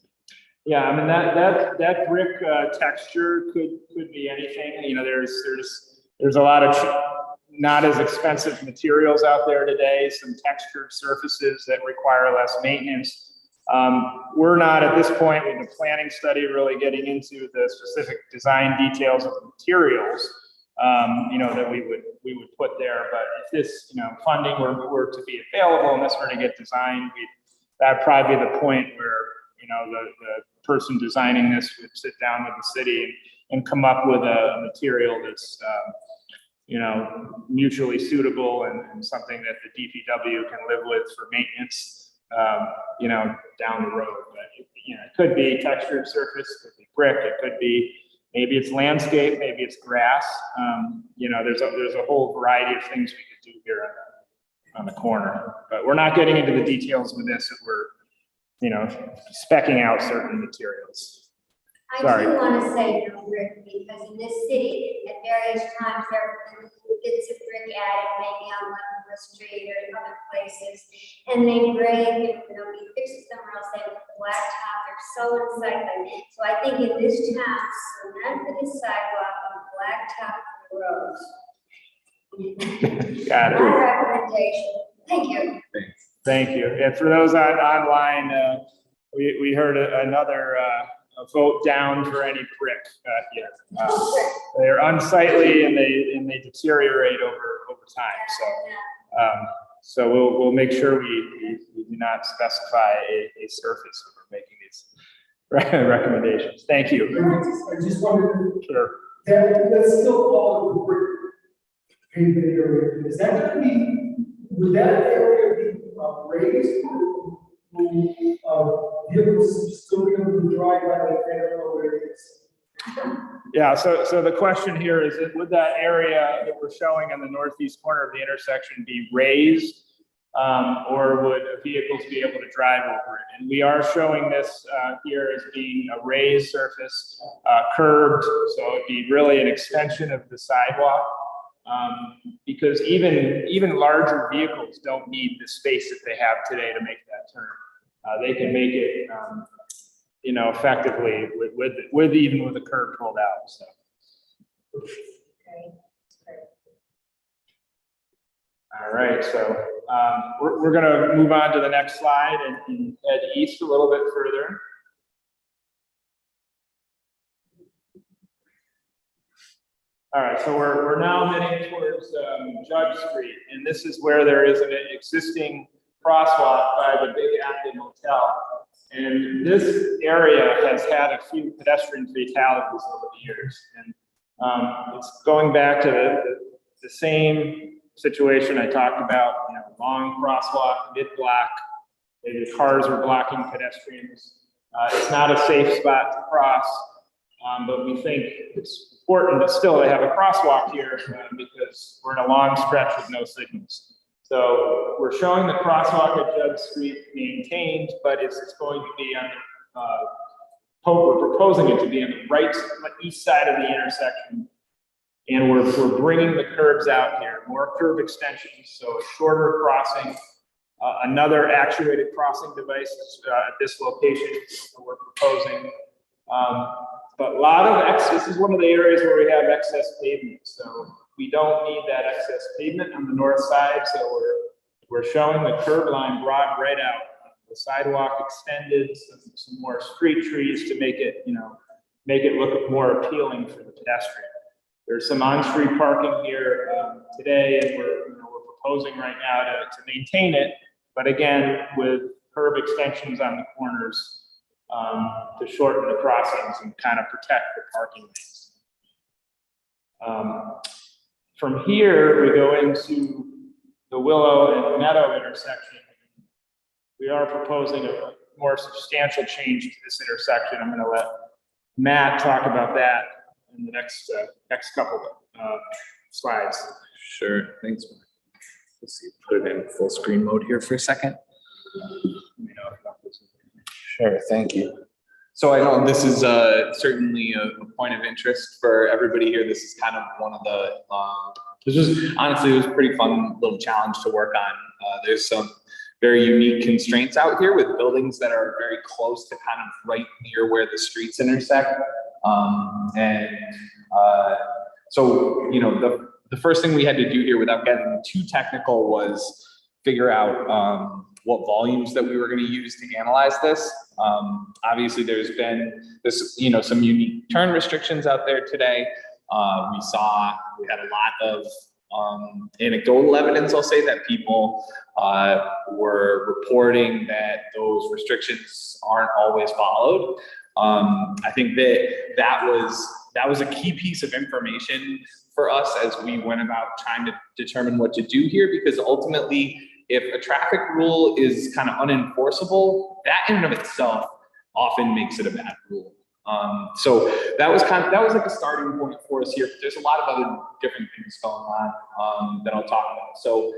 Yeah, I mean, that brick texture could be anything. You know, there's a lot of not as expensive materials out there today, some textured surfaces that require less maintenance. We're not at this point with the planning study really getting into the specific design details of the materials, you know, that we would put there. But if this, you know, funding were to be available and this were to get designed, that'd probably be the point where, you know, the person designing this would sit down with the city and come up with a material that's, you know, mutually suitable and something that the DPW can live with for maintenance, you know, down the road. But, you know, it could be textured surface, it could be brick, it could be, maybe it's landscape, maybe it's grass. You know, there's a whole variety of things we could do here on the corner, but we're not getting into the details with this if we're, you know, specking out certain materials. I do want to say no brick, because in this city, at various times, there have been bits of brick added, maybe on Waterbury Street or in other places, and they break, and nobody fixes them, or else they have blacktop. They're so unsightly. So I think in this town, cement for the sidewalk and blacktop for the roads. Got it. My recommendation. Thank you. Thank you. And for those online, we heard another a vote down for any brick here. They're unsightly and they deteriorate over time. So we'll make sure we do not specify a surface when we're making these recommendations. Thank you. I just wanted to. Sure. That's still all of the brick pavement area. Is that going to be, would that area be raised? Vehicles still be able to drive by the area where it is? Yeah, so the question here is, would that area that we're showing in the northeast corner of the intersection be raised? Or would vehicles be able to drive over it? And we are showing this here as being a raised surface, curbed, so it'd be really an extension of the sidewalk. Because even larger vehicles don't need the space that they have today to make that turn. They can make it, you know, effectively with even with the curb pulled out. So. All right, so we're going to move on to the next slide and head east a little bit further. All right, so we're now heading towards Judge Street, and this is where there is an existing crosswalk by the Big Acton Hotel. And this area has had a few pedestrian fatalities over the years. And it's going back to the same situation I talked about, you know, long crosswalk, mid-block, maybe the cars are blocking pedestrians. It's not a safe spot to cross, but we think it's important to still have a crosswalk here because we're in a long stretch with no signals. So we're showing the crosswalk at Judge Street maintained, but it's going to be on we're proposing it to be on the right east side of the intersection. And we're bringing the curbs out here, more curb extensions, so a shorter crossing, another actuated crossing device at this location we're proposing. But a lot of this is one of the areas where we have excess pavement. So we don't need that excess pavement on the north side. So We're showing the curb line brought right out, the sidewalk extended, some more street trees to make it, make it look more appealing for the pedestrian. There's some on-street parking here today, and we're proposing right now to maintain it, but again, with curb extensions on the corners to shorten the crossings and kind of protect the parking lanes. From here, we go into the Willow and Meadow intersection. We are proposing a more substantial change to this intersection. I'm going to let Matt talk about that in the next couple slides. Sure, thanks. Let's see, put it in full screen mode here for a second. Sure, thank you. So I know this is certainly a point of interest for everybody here. This is kind of one of the, honestly, it was a pretty fun little challenge to work on. There's some very unique constraints out here with buildings that are very close to kind of right near where the streets intersect. So, the first thing we had to do here without getting too technical was figure out what volumes that we were going to use to analyze this. Obviously, there's been this, some unique turn restrictions out there today. We had a lot of anecdotal evidence, I'll say, that people were reporting that those restrictions aren't always followed. I think that was a key piece of information for us as we went about trying to determine what to do here, because ultimately, if a traffic rule is kind of unenforceable, that in and of itself often makes it a bad rule. So that was like a starting point for us here. There's a lot of other different things going on that I'll talk about. So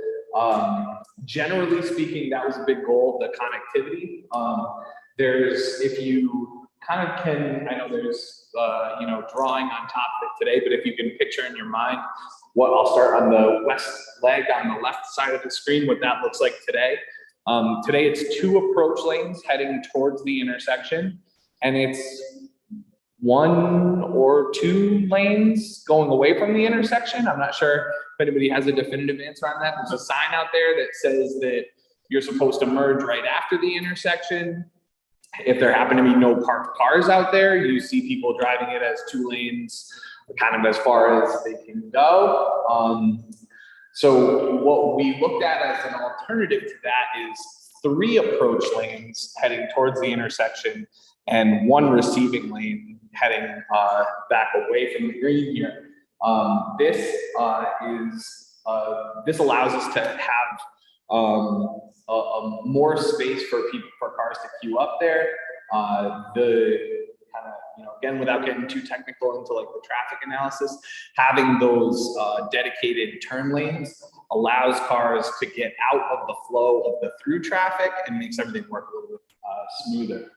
generally speaking, that was a big goal, the connectivity. If you kind of can, I know there's drawing on top of it today, but if you can picture in your mind I'll start on the west leg on the left side of the screen, what that looks like today. Today it's 2 approach lanes heading towards the intersection, and it's 1 or 2 lanes going away from the intersection. I'm not sure if anybody has a definitive answer on that. There's a sign out there that says that you're supposed to merge right after the intersection. If there happen to be no parked cars out there, you see people driving it as 2 lanes, kind of as far as they can go. So what we looked at as an alternative to that is 3 approach lanes heading towards the intersection and 1 receiving lane heading back away from the green here. This allows us to have more space for cars to queue up there. Again, without getting too technical into like the traffic analysis, having those dedicated turn lanes allows cars to get out of the flow of the through traffic and makes everything work a little bit smoother.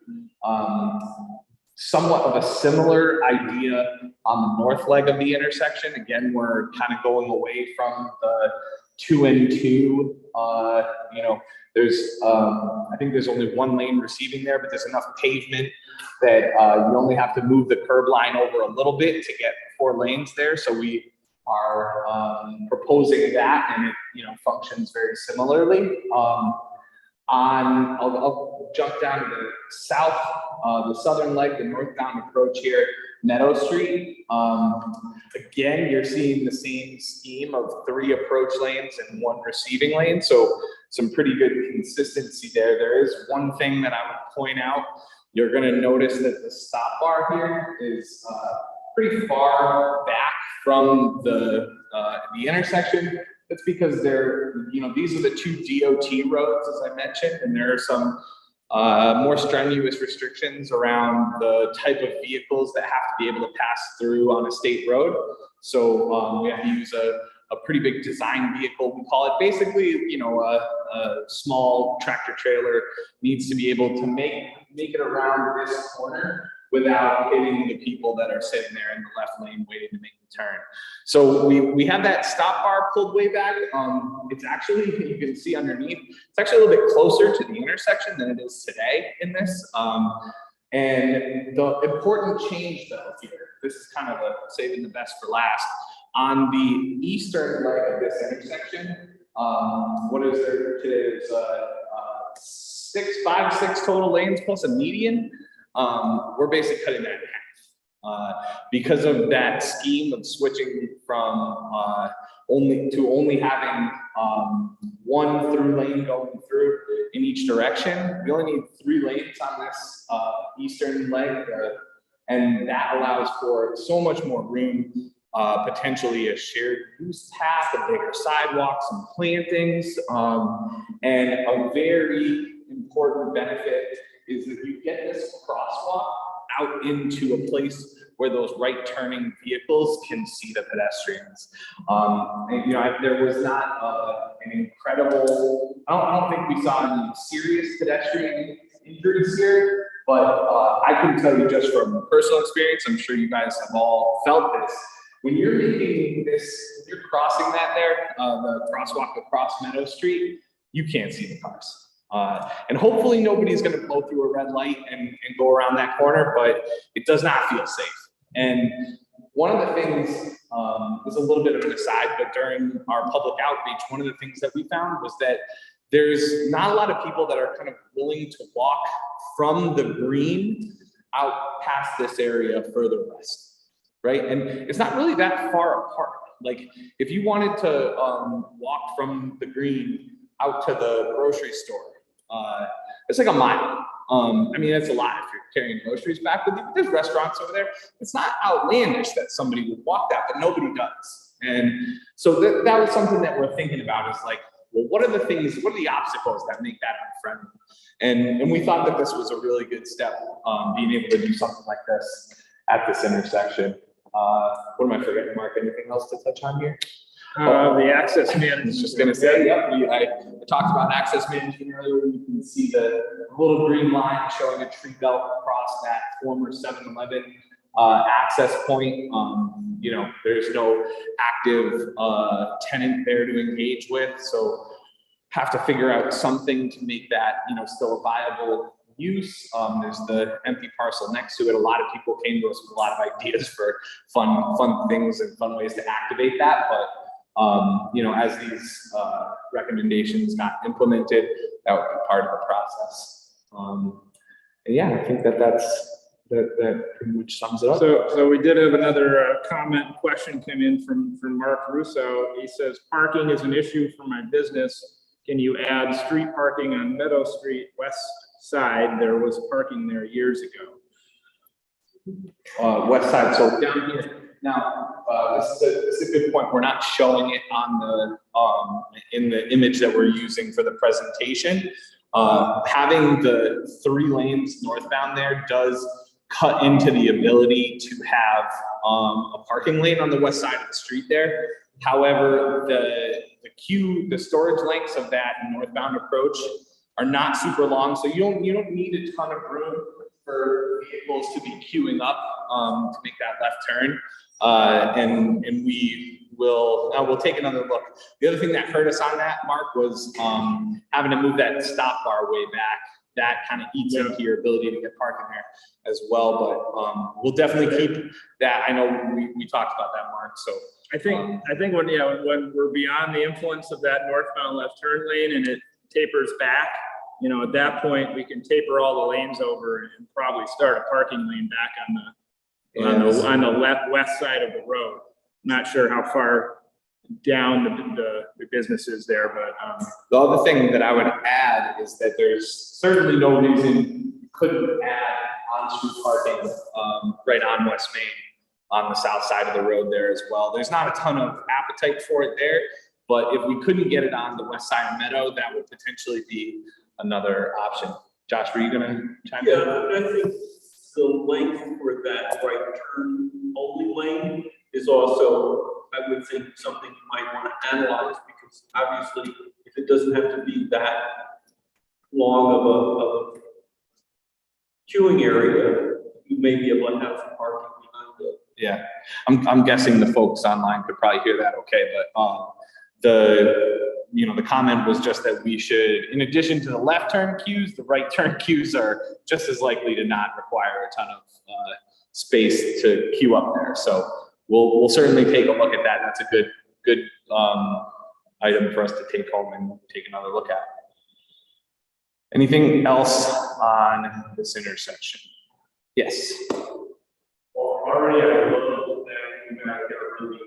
Somewhat of a similar idea on the north leg of the intersection. Again, we're kind of going away from the 2 and 2. I think there's only 1 lane receiving there, but there's enough pavement that you only have to move the curb line over a little bit to get 4 lanes there. So we are proposing that, and it functions very similarly. I'll jump down to the south, the southern leg, the northbound approach here, Meadow Street. Again, you're seeing the same scheme of 3 approach lanes and 1 receiving lane. So some pretty good consistency there. There is one thing that I would point out. You're going to notice that the stop bar here is pretty far back from the intersection. That's because these are the 2 DOT roads, as I mentioned, and there are some more strenuous restrictions around the type of vehicles that have to be able to pass through on a state road. So we have to use a pretty big design vehicle. We call it basically, a small tractor trailer needs to be able to make it around this corner without hitting the people that are sitting there in the left lane waiting to make the turn. So we have that stop bar pulled way back. It's actually, you can see underneath, it's actually a little bit closer to the intersection than it is today in this. And the important change though here, this is kind of saving the best for last. On the eastern leg of this intersection, What is there today? There's 6 total lanes plus a median. We're basically cutting that in half. Because of that scheme of switching from only having one through lane going through in each direction. We only need 3 lanes on this eastern leg, and that allows for so much more room, potentially a shared use path, a bigger sidewalks and plantings, and a very important benefit is that you get this crosswalk out into a place where those right turning vehicles can see the pedestrians. And, you know, there was not an incredible, I don't think we saw any serious pedestrian injuries here, but I can tell you just from personal experience, I'm sure you guys have all felt this. When you're making this, when you're crossing that there, the crosswalk across Meadow Street, you can't see the cars. And hopefully nobody's gonna blow through a red light and go around that corner, but it does not feel safe. And one of the things is a little bit of an aside, but during our public outreach, one of the things that we found was that there's not a lot of people that are kind of willing to walk from the green out past this area further west, right? And it's not really that far apart. Like if you wanted to walk from the green out to the grocery store, it's like a mile. I mean, that's a lot if you're carrying groceries back with you, but there's restaurants over there. It's not outlandish that somebody would walk that, but nobody does. And so that was something that we're thinking about is like, well, what are the things, what are the obstacles that make that unfriendly? And we thought that this was a really good step, being able to do something like this at this intersection. What am I forgetting, Mark? Anything else to touch on here? The access management. I was just gonna say, yep, I talked about access management earlier. You can see the little green line showing a tree belt across that former 7-Eleven access point. You know, there's no active tenant there to engage with, so have to figure out something to make that, you know, still a viable use. There's the empty parcel next to it. A lot of people came to us with a lot of ideas for fun things and fun ways to activate that, but you know, as these recommendations got implemented, that would be part of the process. And yeah, I think that pretty much sums it up. So we did have another question come in from Mark Russo. He says, parking is an issue for my business. Can you add street parking on Meadow Street west side? There was parking there years ago. West side, so down here. Now, this is a good point. We're not showing it on the in the image that we're using for the presentation. Having the 3 lanes northbound there does cut into the ability to have a parking lane on the west side of the street there. However, the storage lengths of that northbound approach are not super long, so you don't need a ton of room for vehicles to be queuing up to make that left turn. And we'll take another look. The other thing that hurt us on that, Mark, was having to move that stop bar way back. That kind of eats into your ability to get parking there as well. But we'll definitely keep that. I know we talked about that, Mark. So I think when we're beyond the influence of that northbound left turn lane and it tapers back, you know, at that point we can taper all the lanes over and probably start a parking lane back on the west side of the road. Not sure how far down the business is there, but the other thing that I would add is that there's certainly no reason you couldn't add on-street parking right on West Main on the south side of the road there as well. There's not a ton of appetite for it there, but if we couldn't get it on the west side of Meadow, that would potentially be another option. Josh, were you gonna chime in? Yeah, I think the length for that right turn only lane is also, I would think, something you might want to analyze, because obviously if it doesn't have to be that long of a queuing area, you may be able to have some parking behind it. Yeah, I'm guessing the folks online could probably hear that okay, but the comment was just that we should, in addition to the left turn queues, the right turn queues are just as likely to not require a ton of space to queue up there. So we'll certainly take a look at that. That's a good item for us to take home and take another look at. Anything else on this intersection? Yes. Well, already I love that you guys get really,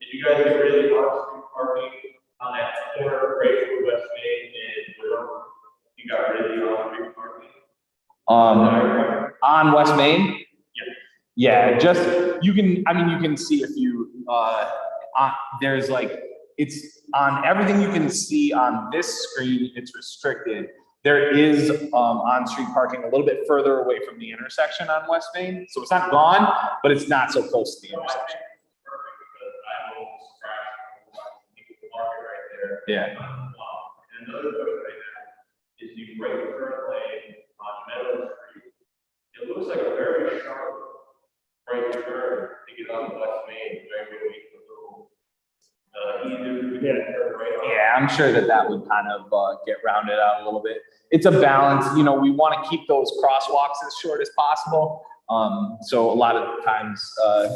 did you guys get really off-street parking on that corner right for West Main and Meadow? You got really off-street parking? On West Main? Yeah, just, you can, I mean, you can see if you, there's like, it's on everything you can see on this screen, it's restricted. There is on-street parking a little bit further away from the intersection on West Main. So it's not gone, but it's not so close to the intersection. Yeah. And another question I have is you right turn lane on Meadow Street. It looks like a very sharp right turn to get on West Main, very good way to go. Yeah, I'm sure that would kind of get rounded out a little bit. It's a balance, you know, we want to keep those crosswalks as short as possible. So a lot of times,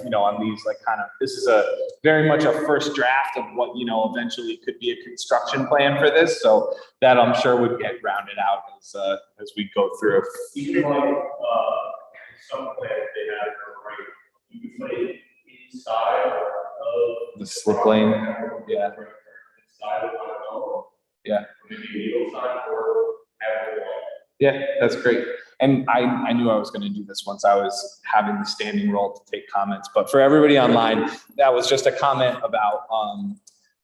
you know, on these, like kind of, this is a very much a first draft of what, you know, eventually could be a construction plan for this. So that I'm sure would get rounded out as we go through. Even like, some plans they have for right, you can put it inside of The slip lane, yeah. inside of the Yeah. maybe needle sign or have a wall. Yeah, that's great. And I knew I was going to do this once I was having the standing role to take comments, but for everybody online, that was just a comment about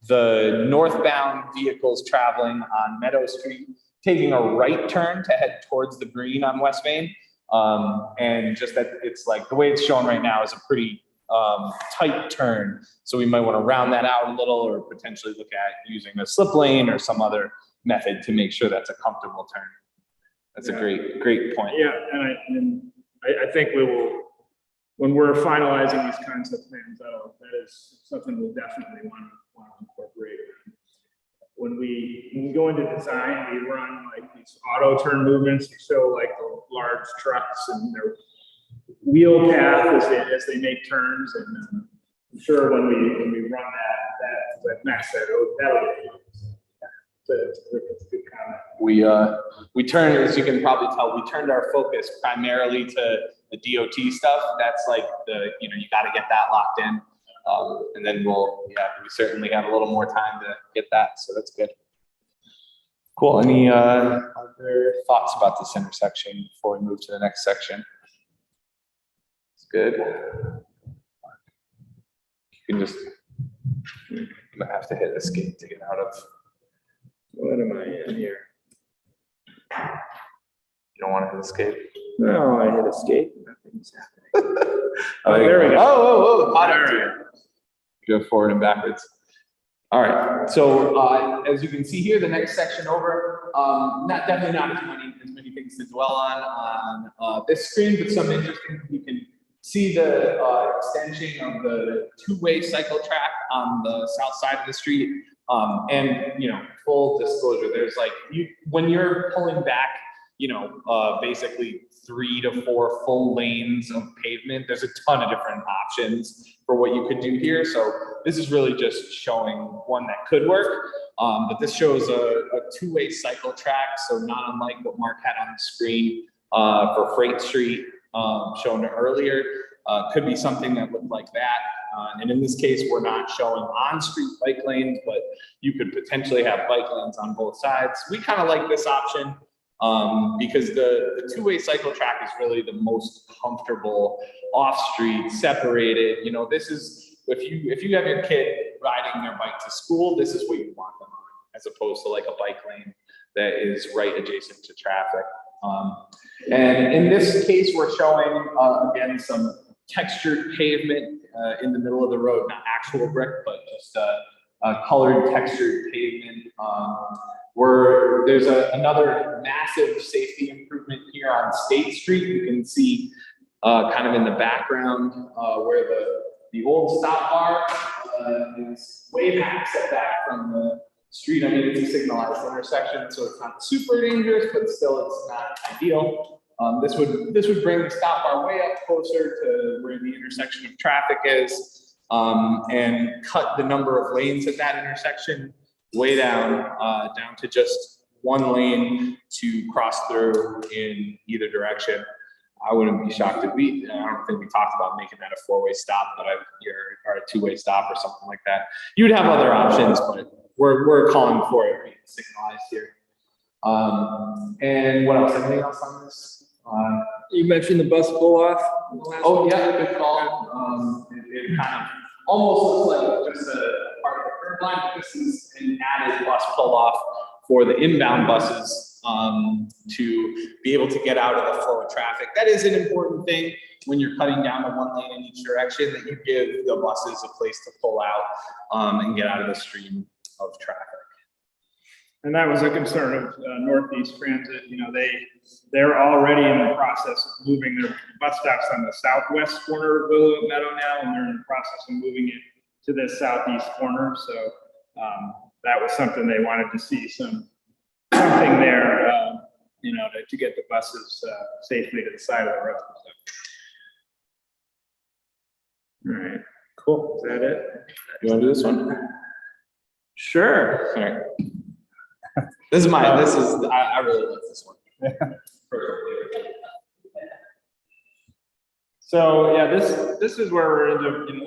the northbound vehicles traveling on Meadow Street, taking a right turn to head towards the green on West Main. And just that it's like, the way it's shown right now is a pretty tight turn. So we might want to round that out a little or potentially look at using a slip lane or some other method to make sure that's a comfortable turn. That's a great point. Yeah, and I think we will, when we're finalizing these concept plans, that is something we'll definitely want to incorporate. When we go into design, we run like these auto turn movements to show like the large trucks and their wheel path as they make turns. And I'm sure when we run that next set, that'll be fun. It's a good comment. We turned, as you can probably tell, we turned our focus primarily to the DOT stuff. That's like you know, you got to get that locked in. And then we certainly have a little more time to get that. So that's good. Cool. Any other thoughts about this intersection before we move to the next section? It's good. You can just, you might have to hit escape to get out of. What am I in here? You don't want to hit escape? No, I hit escape. Nothing's happening. Oh, there we go. Oh, Right. Go forward and backwards. All right. So as you can see here, the next section over, definitely not as many things to dwell on this screen, but some interesting. You can see the extension of the two-way cycle track on the south side of the street. And, you know, full disclosure, there's like, when you're pulling back, you know, basically 3 to 4 full lanes of pavement, there's a ton of different options for what you could do here. So this is really just showing one that could work. But this shows a two-way cycle track. So not unlike what Mark had on the screen for Freight Street shown earlier, could be something that looked like that. And in this case, we're not showing on-street bike lanes, but you could potentially have bike lanes on both sides. We kind of like this option because the two-way cycle track is really the most comfortable off-street, separated. You know, this is, if you have your kid riding their bike to school, this is what you want them on, as opposed to like a bike lane that is right adjacent to traffic. And in this case, we're showing, again, some textured pavement in the middle of the road, not actual brick, but just colored textured pavement. There's another massive safety improvement here on State Street. You can see kind of in the background where the old stop bar is way back, set back from the street. I mean, it's a signalized intersection, so it's not super dangerous, but still it's not ideal. This would bring the stop bar way up closer to where the intersection of traffic is, and cut the number of lanes at that intersection way down to just one lane to cross through in either direction. I wouldn't be shocked if I don't think we talked about making that a four-way stop, but or a two-way stop or something like that. You'd have other options, but we're calling for it being signalized here. And what else? Anything else on this? You mentioned the bus pull off. Oh, yeah, good call. It kind of almost looks like just a part of the curb line, but this is an added bus pull off for the inbound buses to be able to get out of the flow of traffic. That is an important thing when you're cutting down to one lane in each direction, that you give the buses a place to pull out and get out of the stream of traffic. And that was a concern of Northeast Transit. You know, they're already in the process of moving their bus stops on the southwest corner of Willow Meadow now, and they're in the process of moving it to the southeast corner. So that was something they wanted to see, something there, you know, to get the buses safely to the side of the road. So. All right, cool. Is that it? You want to do this one? Sure. All right. I really like this one. So yeah, this is where we're into, you know,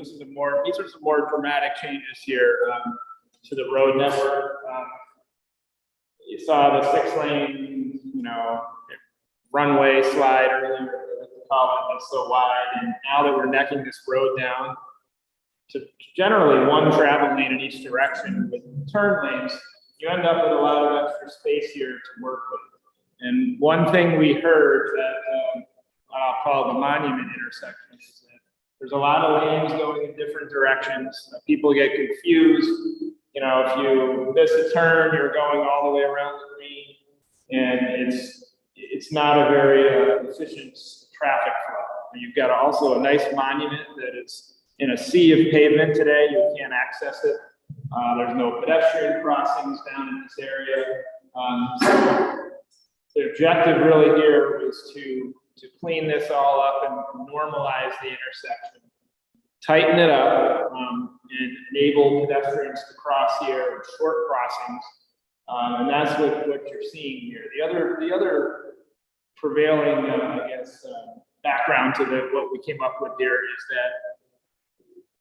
these are some more dramatic changes here to the road network. You saw the 6-lane, you know, runway slide earlier, the column is so wide, and now that we're necking this road down to generally one travel lane in each direction with turn lanes, you end up with a lot of extra space here to work with. And one thing we heard that I'll call the monument intersection is that there's a lot of lanes going in different directions. People get confused. You know, if you miss a turn, you're going all the way around the green, and it's not a very efficient traffic flow. You've got also a nice monument that is in a sea of pavement today. You can't access it. There's no pedestrian crossings down in this area. So the objective really here was to clean this all up and normalize the intersection, tighten it up, and enable pedestrians to cross here in short crossings. And that's what you're seeing here. The other prevailing, background to what we came up with here is that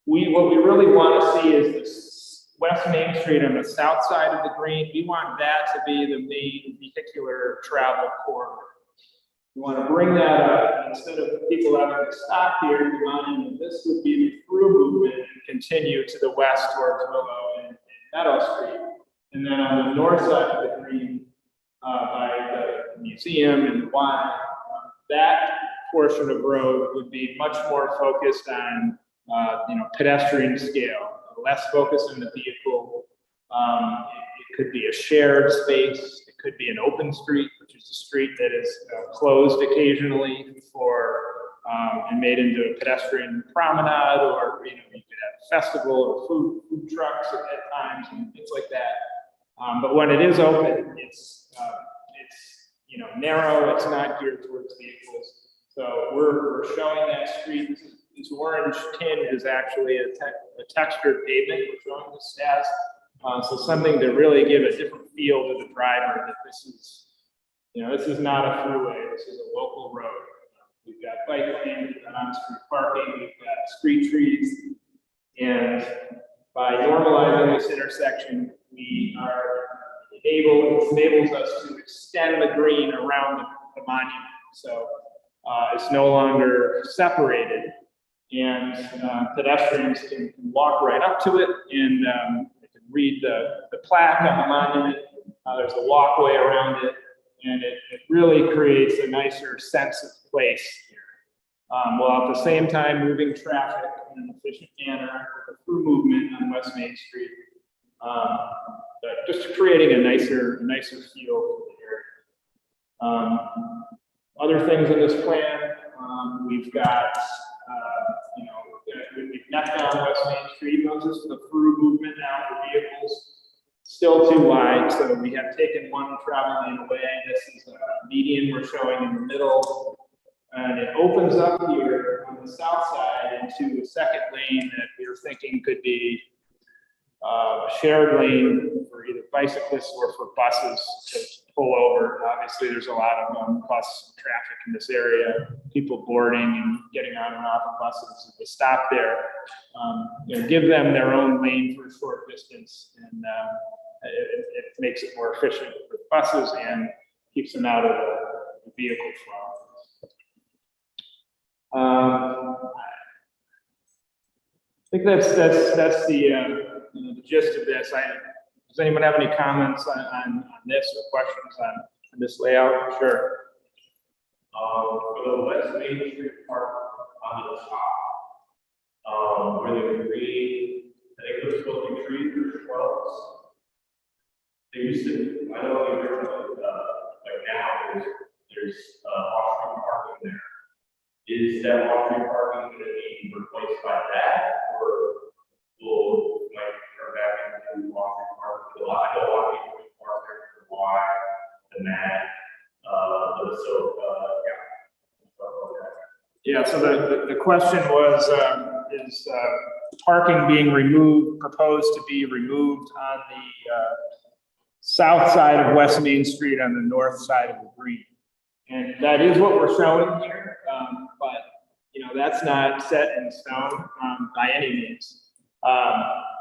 what we really want to see is this West Main Street on the south side of the green. We want that to be the main vehicular travel corridor. We want to bring that up, and instead of people having to stop here, we want this would be the through movement and continue to the west towards Willow and Meadow Street. And then on the north side of the green, by the museum and the Y, that portion of road would be much more focused on pedestrian scale. Less focus on the vehicle. It could be a shared space. It could be an open street, which is a street that is closed occasionally and made into a pedestrian promenade, or you could have a festival or food trucks at times and things like that. But when it is open, it's narrow. It's not geared towards vehicles. So we're showing that street. This orange tinge is actually a textured pavement. We're showing this as so something to really give a different feel to the driver that this is not a freeway. This is a local road. We've got bike lanes, we've got on-street parking, we've got street trees, and by normalizing this intersection, it enables us to extend the green around the monument. So it's no longer separated. And pedestrians can walk right up to it, and they can read the plaque on the monument. There's a walkway around it, and it really creates a nicer sense of place here. While at the same time moving traffic in an efficient manner with a through movement on West Main Street, just creating a nicer feel for the area. Other things in this plan, we've got. We've necked down West Main Street. This is the through movement now for vehicles. Still too wide, so we have taken one travel lane away. This is a median we're showing in the middle. And it opens up here on the south side into a second lane that we were thinking could be a shared lane for either bicyclists or for buses to pull over. Obviously, there's a lot of bus traffic in this area, people boarding and getting on and off of buses. If they stop there, give them their own lane for a short distance, and it makes it more efficient for the buses and keeps them out of the vehicle flow. I think that's the gist of this. Does anyone have any comments on this or questions on this layout? Sure. For the West Main Street Park on the top, where the green, I think there's supposed to be trees or shrubs. There used to, I know the original, like now, there's off-street parking there. Is that off-street parking going to be replaced by that, or will might turn back into off-street parking? I know a lot of people park there for why the mat, Yeah, so the question was, is parking being proposed to be removed on the south side of West Main Street on the north side of the green? And that is what we're showing here, but that's not set in stone by any means.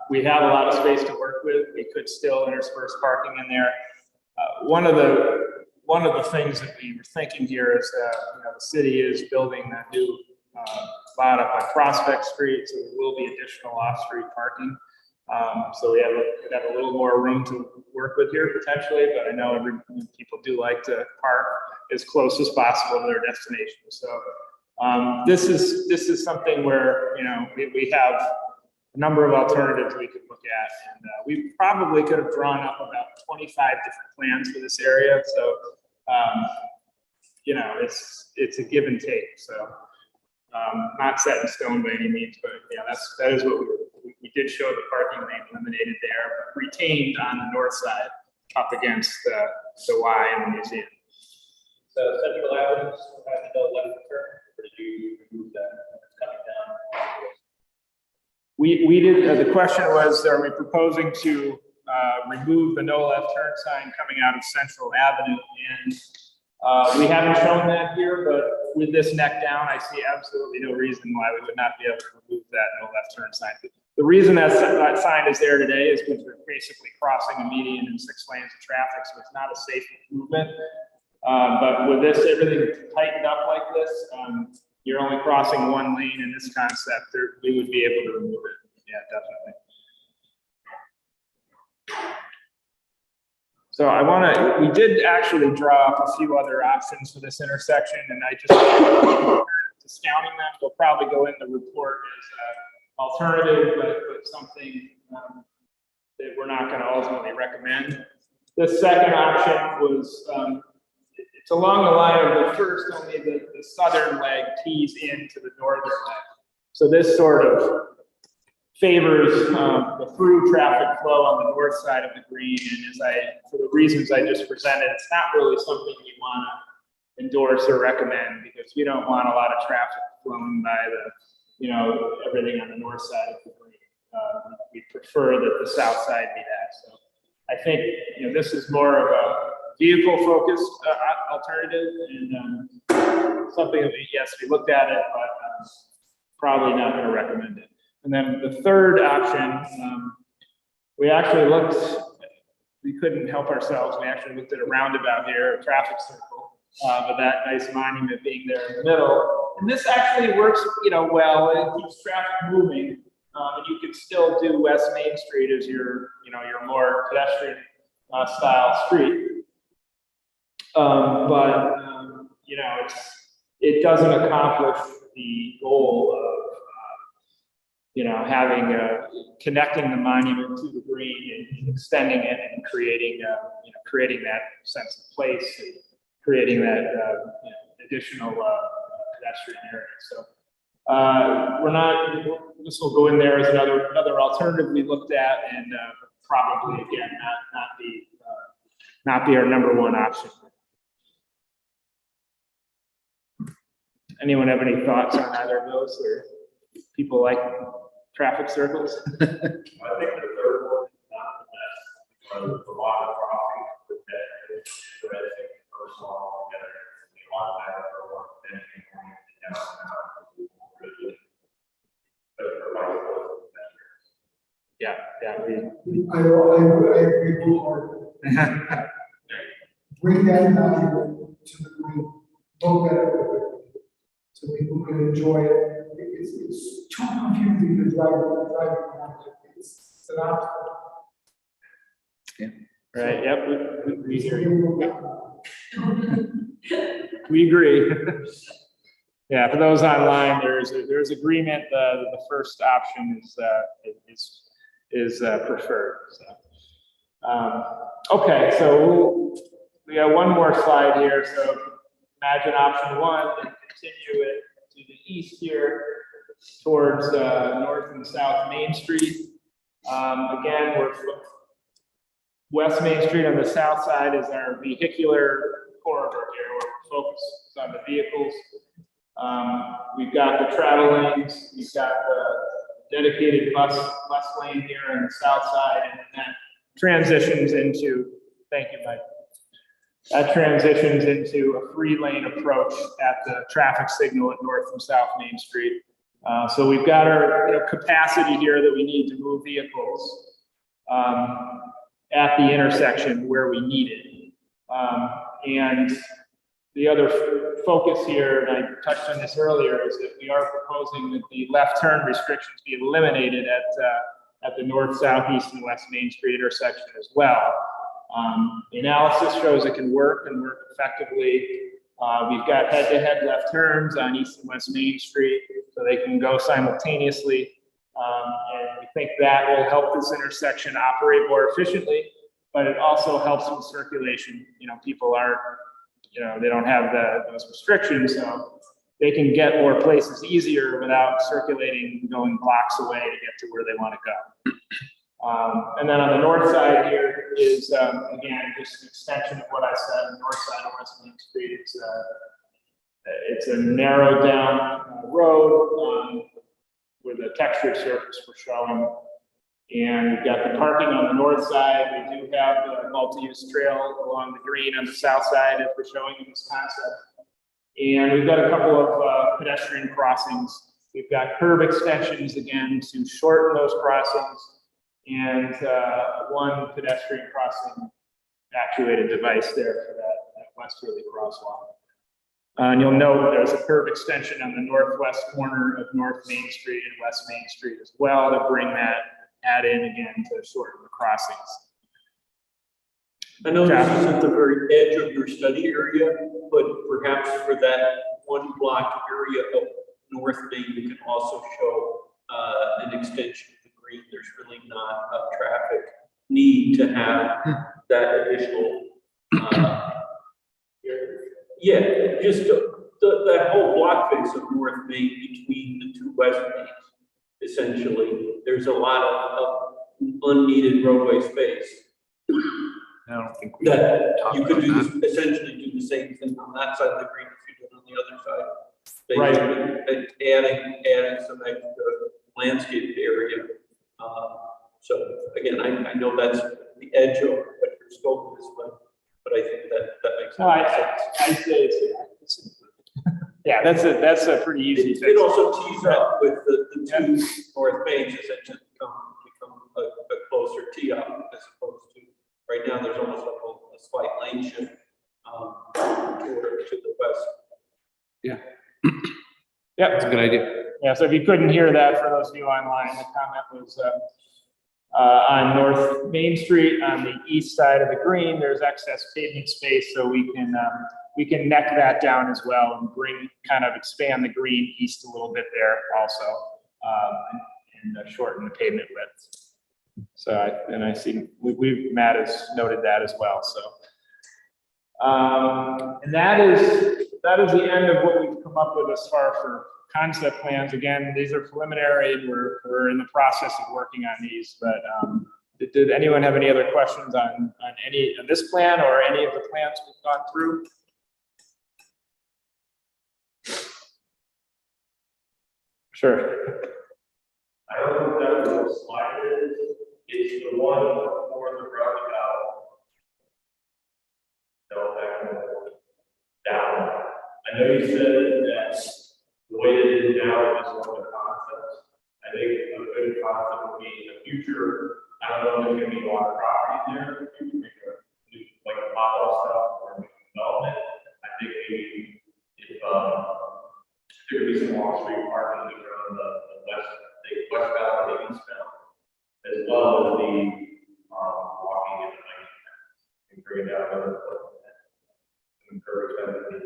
We have a lot of space to work with. We could still intersperse parking in there. One of the things that we were thinking here is that the city is building that new lot up on Prospect Street, so there will be additional off-street parking. So we have a little more room to work with here potentially, but I know people do like to park as close as possible to their destination. So this is something where we have a number of alternatives we could look at, and we probably could have drawn up about 25 different plans for this area. So it's a give and take. So not set in stone by any means, but that is what we did show the parking lane eliminated there, but retained on the north side up against the Y and the museum. So Central Avenue, have no left turn, or did you remove that coming down? We did, the question was, are we proposing to remove the no left turn sign coming out of Central Avenue? And we haven't shown that here, but with this neck down, I see absolutely no reason why we would not be able to remove that no left turn sign. The reason that sign is there today is because we're basically crossing a median in 6 lanes of traffic, so it's not a safe movement. But with this, everything tightened up like this, you're only crossing 1 lane in this concept, we would be able to remove it. Yeah, definitely. So we did actually draw up a few other options for this intersection, and I just discounting them. They'll probably go in the report as alternative, but something that we're not going to ultimately recommend. The second option was, it's along the line of the first, only the southern leg tees into the northern leg. So this sort of favors the through traffic flow on the north side of the green, and for the reasons I just presented, it's not really something you want to endorse or recommend, because we don't want a lot of traffic flowing by everything on the north side of the green. We prefer that the south side be that. So I think this is more of a vehicle-focused alternative, and something that we looked at it, but probably not going to recommend it. And then the third option, we couldn't help ourselves. We actually looked at a roundabout here, a traffic circle, with that nice monument being there in the middle. And this actually works, well. It keeps traffic moving, and you can still do West Main Street as your more pedestrian style street. But it doesn't accomplish the goal of connecting the monument to the green and extending it and creating that sense of place, and creating that additional pedestrian area. So this will go in there as another alternative we looked at, and probably again not be our number one option. Anyone have any thoughts on either of those, or people like traffic circles? I think the third one is not the best, the water crossing with that, so I think first of all, together, it's a lot better for one than downtown. But for bicyclists, Yeah, I agree wholeheartedly. Bring that value to the green, look at it, so people can enjoy it. It's too confusing to drive around. It's an obstacle. right, yep, we hear you. We agree. Yeah, for those online, there's agreement, the first option is preferred, so. Okay, so we got one more slide here, so imagine option one, and continue it to the east here towards North and South Main Street. Again, we're West Main Street on the south side is our vehicular corridor here, where we're focused on the vehicles. We've got the travel lanes, we've got the dedicated bus lane here on the south side, and then that transitions into, thank you, Mike. That transitions into a 3-lane approach at the traffic signal at North and South Main Street. So we've got our capacity here that we need to move vehicles at the intersection where we need it. And the other focus here, and I touched on this earlier, is that we are proposing that the left turn restrictions be eliminated at the north, south, east, and west Main Street intersection as well. The analysis shows it can work and work effectively. We've got head-to-head left turns on East and West Main Street, so they can go simultaneously. And we think that will help this intersection operate more efficiently, but it also helps with circulation. You know, people are, you know, they don't have those restrictions, so they can get more places easier without circulating, going blocks away to get to where they want to go. And then on the north side here is, again, just an extension of what I said, the north side of West Main Street. It's a narrowed down road with a textured surface for showing. And we've got the parking on the north side. We do have the multi-use trail along the green on the south side as we're showing in this concept. And we've got a couple of pedestrian crossings. We've got curb extensions again to shorten those crossings, and one pedestrian crossing actuated device there for that westerly crosswalk. And you'll note there's a curb extension on the northwest corner of North Main Street and West Main Street as well to bring that add in again to shorten the crossings. I know this is at the very edge of your study area, but perhaps for that one block area of North Main, you can also show an extension of the green. There's really not a traffic need to have that additional, yeah, just that whole block face of North Main between the two West Mains. Essentially, there's a lot of unneeded roadway space. I don't think that you could do essentially do the same thing on that side of the green if you did on the other side. Basically, adding some extra landscaped area. So again, I know that's the edge of what your scope is, but I think that makes sense. No, I say it's yeah, that's a pretty easy fix. It also tees up with the two North Mains, essentially become a closer tee up as opposed to right now. There's almost like a slight lane shift to the west. Yeah. Yeah, That's a good idea. Yeah, so if you couldn't hear that, for those of you online, the comment was on North Main Street on the east side of the green, there's excess pavement space, so we can neck that down as well and kind of expand the green east a little bit there also, and shorten the pavement width. So I see Matt has noted that as well. So and that is the end of what we've come up with as far for concept plans. Again, these are preliminary. We're in the process of working on these, but did anyone have any other questions on any of this plan or any of the plans we've gone through? Sure. I don't know if that was a slide. It's the one before the roundabout. I know you said that the way it is now is one of the concepts. I think a good concept would be in the future. I don't know if there's gonna be a lot of property there. If you make a new, like a model stuff or a new development. I think maybe if there could be some off street parking around the westbound and eastbound, as well as the walking and hiking and bring it down another foot. Encourage them to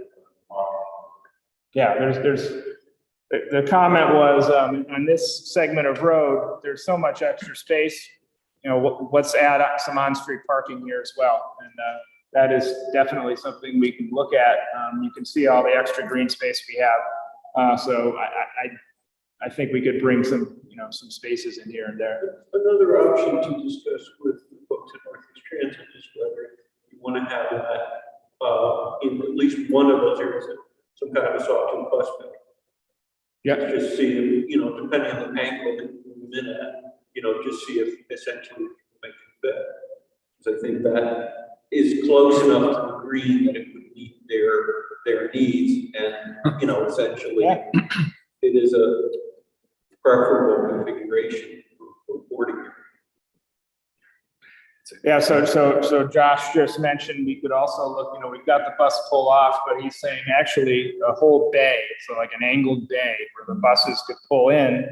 walk. Yeah, the comment was, on this segment of road, there's so much extra space. You know, let's add some on-street parking here as well. And that is definitely something we can look at. You can see all the extra green space we have. So I think we could bring some, some spaces in here and there. Another option to discuss with the folks at Northeast Transit is whether you want to have that in at least one of those areas, some kind of a sawtooth bus bay. Yeah. Just see, depending on the angle that you move in at, just see if essentially make it fit. Because I think that is close enough to the green that it would meet their needs, and essentially it is a preferable configuration for boarding area. Yeah, so Josh just mentioned we could also look, we've got the bus pull off, but he's saying actually a whole bay, so like an angled bay where the buses could pull in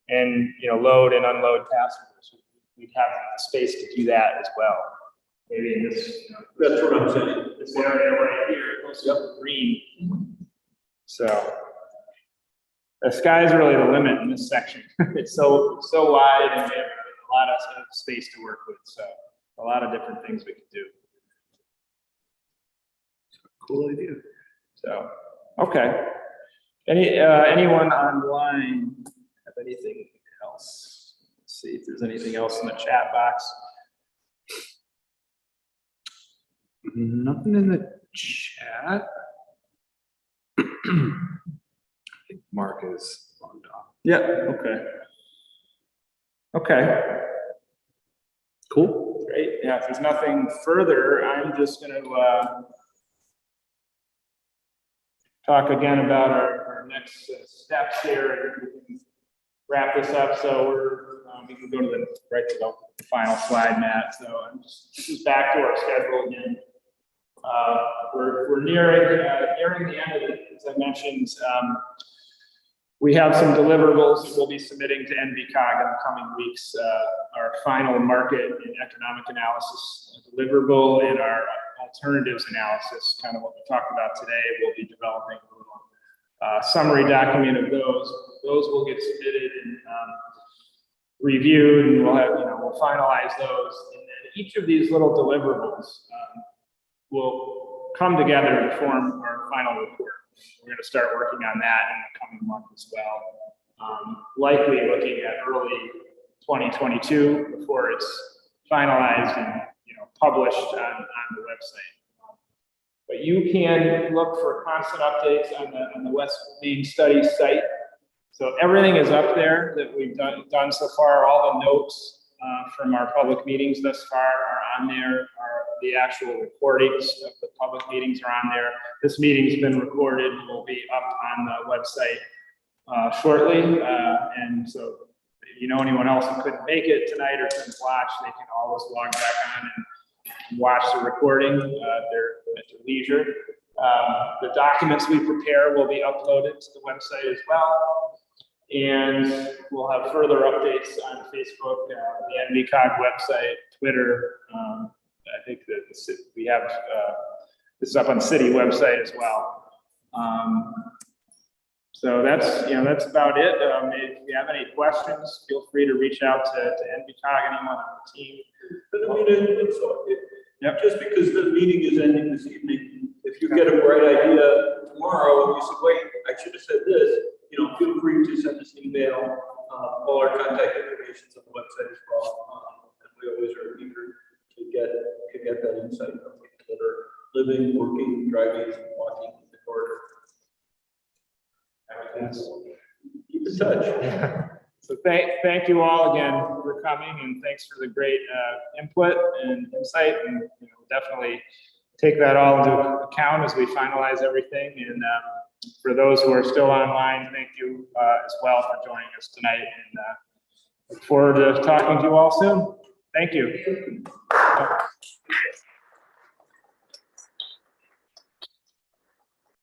and, load and unload passengers. We'd have the space to do that as well. Maybe in this. That's what I'm saying. This area right here, close to the green. So the sky's really the limit in this section. It's so wide and we have a lot of space to work with. So a lot of different things we could do. Cool idea. So, okay. Anyone online have anything else? Let's see if there's anything else in the chat box. Nothing in the chat. I think Mark is logged off. Yeah, okay. Okay. Cool. Great. Yeah, if there's nothing further, I'm just going to talk again about our next steps here, and we can wrap this up. So we can go to the final slide, Matt. So this is back to our schedule again. We're nearing the end of it, as I mentioned. We have some deliverables that we'll be submitting to NBCOG in the coming weeks. Our final market and economic analysis deliverable and our alternatives analysis, kind of what we talked about today. We'll be developing a little summary document of those. Those will get submitted and reviewed, and we'll finalize those. And then each of these little deliverables will come together to form our final report. We're going to start working on that in the coming month as well. Likely looking at early 2022 before it's finalized and published on the website. But you can look for constant updates on the West Main Studies site. So everything is up there that we've done so far. All the notes from our public meetings thus far are on there. The actual recordings of the public meetings are on there. This meeting's been recorded and will be up on the website shortly. And so if you know anyone else who couldn't make it tonight or couldn't watch, they can always log back on and watch the recording at their leisure. The documents we prepare will be uploaded to the website as well. And we'll have further updates on Facebook, the NBCOG website, Twitter. I think that we have this is up on the city website as well. So that's about it. If you have any questions, feel free to reach out to NBCOG, anyone on the team. Yep. Just because the meeting is ending this evening, if you get a bright idea tomorrow, you say, wait, I should have said this, feel free to send us an email. All our contact information is on the website as well. And we always are eager to get that insight from people that are living, working, driving, and walking in the corridor. Keep in touch. So thank you all again for coming, and thanks for the great input and insight, and definitely take that all into account as we finalize everything. And For those who are still online, thank you as well for joining us tonight, and look forward to talking to you all soon. Thank you.